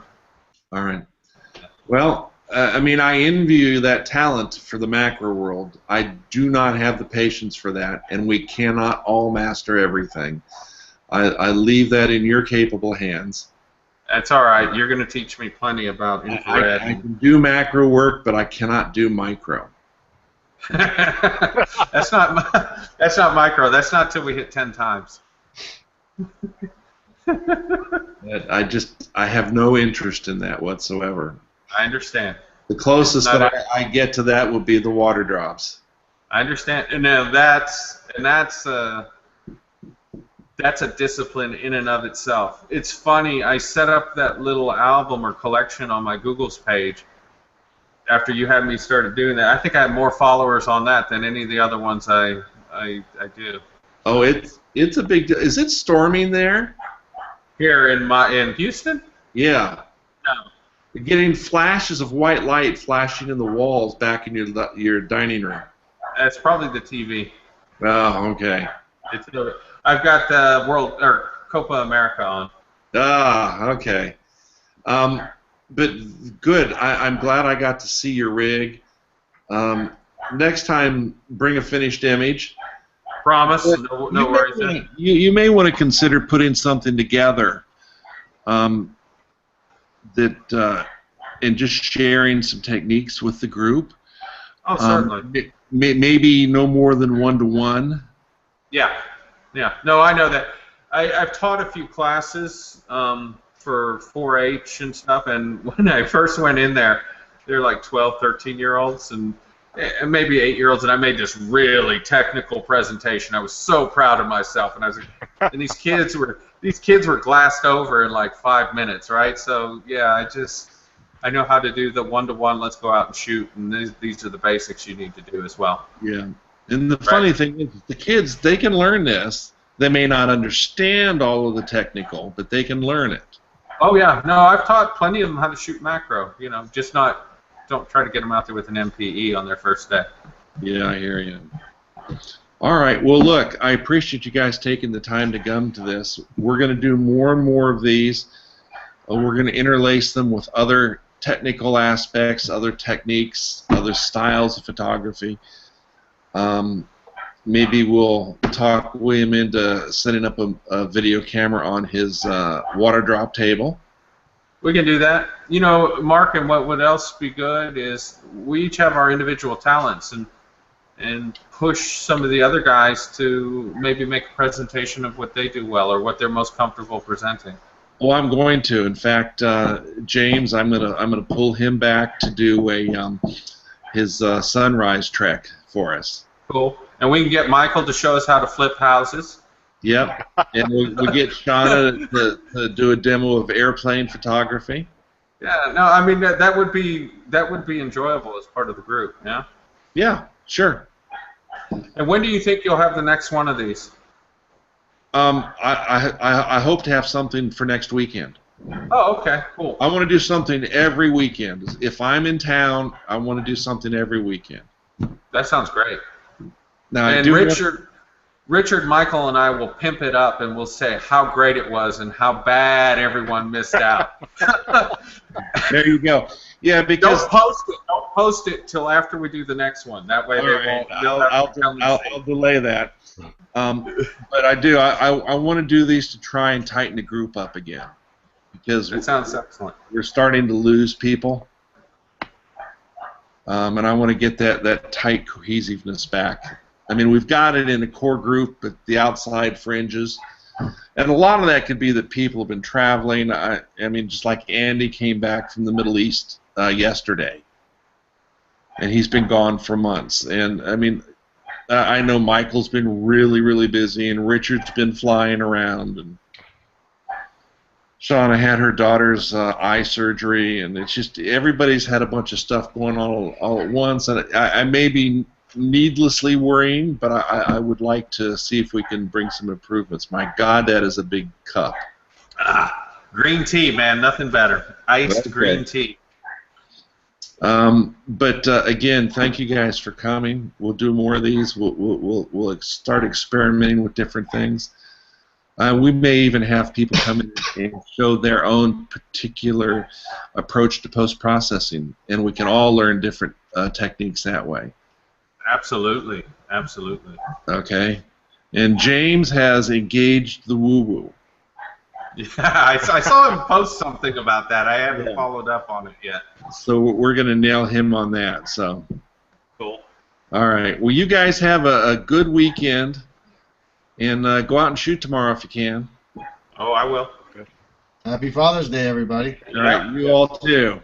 All right. Well, I mean, I envy you that talent for the macro world. I do not have the patience for that, and we cannot all master everything. I leave that in your capable hands. That's all right. You're going to teach me plenty about infrared. I can do macro work, but I cannot do micro. That's not micro. That's not till we hit 10 times. I have no interest in that whatsoever. I understand. The closest that I get to that would be the water drops. I understand. And now that's a discipline in and of itself. It's funny, I set up that little album or collection on my Google's page after you had me started doing that. I think I have more followers on that than any of the other ones I do. Oh, it's a big deal. Is it storming there? Here in Houston? Yeah. No. You're getting flashes of white light flashing in the walls back in your dining room. That's probably the TV. Oh, okay. I've got the Copa America on. Ah, okay. But good. I'm glad I got to see your rig. Next time, bring a finished image. Promise. No worries. You may want to consider putting something together and just sharing some techniques with the group. Oh, certainly. Maybe no more than 1-to-1. Yeah. Yeah. No, I know that. I've taught a few classes for 4-H and stuff, and when I first went in there, they're like 12, 13-year-olds and maybe 8-year-olds, and I made this really technical presentation. I was so proud of myself, and I was like, and these kids were glassed over in like 5 minutes, right? So yeah, I know how to do the 1-to-1. Let's go out and shoot, and these are the basics you need to do as well. Yeah, and the funny thing is, the kids, they can learn this. They may not understand all of the technical, but they can learn it. Oh yeah, no, I've taught plenty of them how to shoot macro. Just don't try to get them out there with an MPE on their first day. Yeah, I hear you. All right, well, look, I appreciate you guys taking the time to come to this. We're going to do more and more of these. We're going to interlace them with other technical aspects, other techniques, other styles of photography. Maybe we'll talk William into setting up a video camera on his water drop table. We can do that. Mark, and what would else be good is we each have our individual talents and push some of the other guys to maybe make a presentation of what they do well or what they're most comfortable presenting. Well, I'm going to. In fact, James, I'm gonna pull him back to do his sunrise trek for us. Cool. And we can get Michael to show us how to flip houses. Yep. And we'll get Shauna to do a demo of airplane photography. Yeah. No, I mean that would be enjoyable as part of the group. Yeah. Yeah. Sure. And when do you think you'll have the next one of these? I hope to have something for next weekend. Oh, okay, cool. I want to do something every weekend. If I'm in town, I want to do something every weekend. That sounds great. Now, and Richard, Michael, and I will pimp it up, and we'll say how great it was and how bad everyone missed out. There you go. Yeah, because don't post it till after we do the next one. That way won't. I'll delay that. But I do. I want to do these to try and tighten the group up again, because it sounds excellent. We're starting to lose people. and I want to get that tight cohesiveness back. I mean, we've got it in the core group, but the outside fringes, and a lot of that could be that people have been traveling. I mean, just like Andy came back from the Middle East yesterday, and he's been gone for months. And I mean, I know Michael's been really, really busy, and Richard's been flying around, and Shauna had her daughter's eye surgery, and it's just everybody's had a bunch of stuff going on all at once. And I may be needlessly worrying, but I would like to see if we can bring some improvements. My God, that is a big cup. Green tea, man, nothing better. Iced green tea. But again, thank you guys for coming. We'll do more of these. We'll start experimenting with different things. We may even have people come in and show their own particular approach to post-processing, and we can all learn different techniques that way. Absolutely, absolutely. Okay. And James has engaged the woo-woo. Yeah, I saw him post something about that. I haven't followed up on it yet. So we're going to nail him on that. So. Cool. All right. Well, you guys have a good weekend, and go out and shoot tomorrow if you can. Oh, I will. Good. Happy Father's Day, everybody. All right. You all too.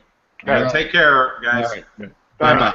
All right. Take care, guys. All right. Bye-bye.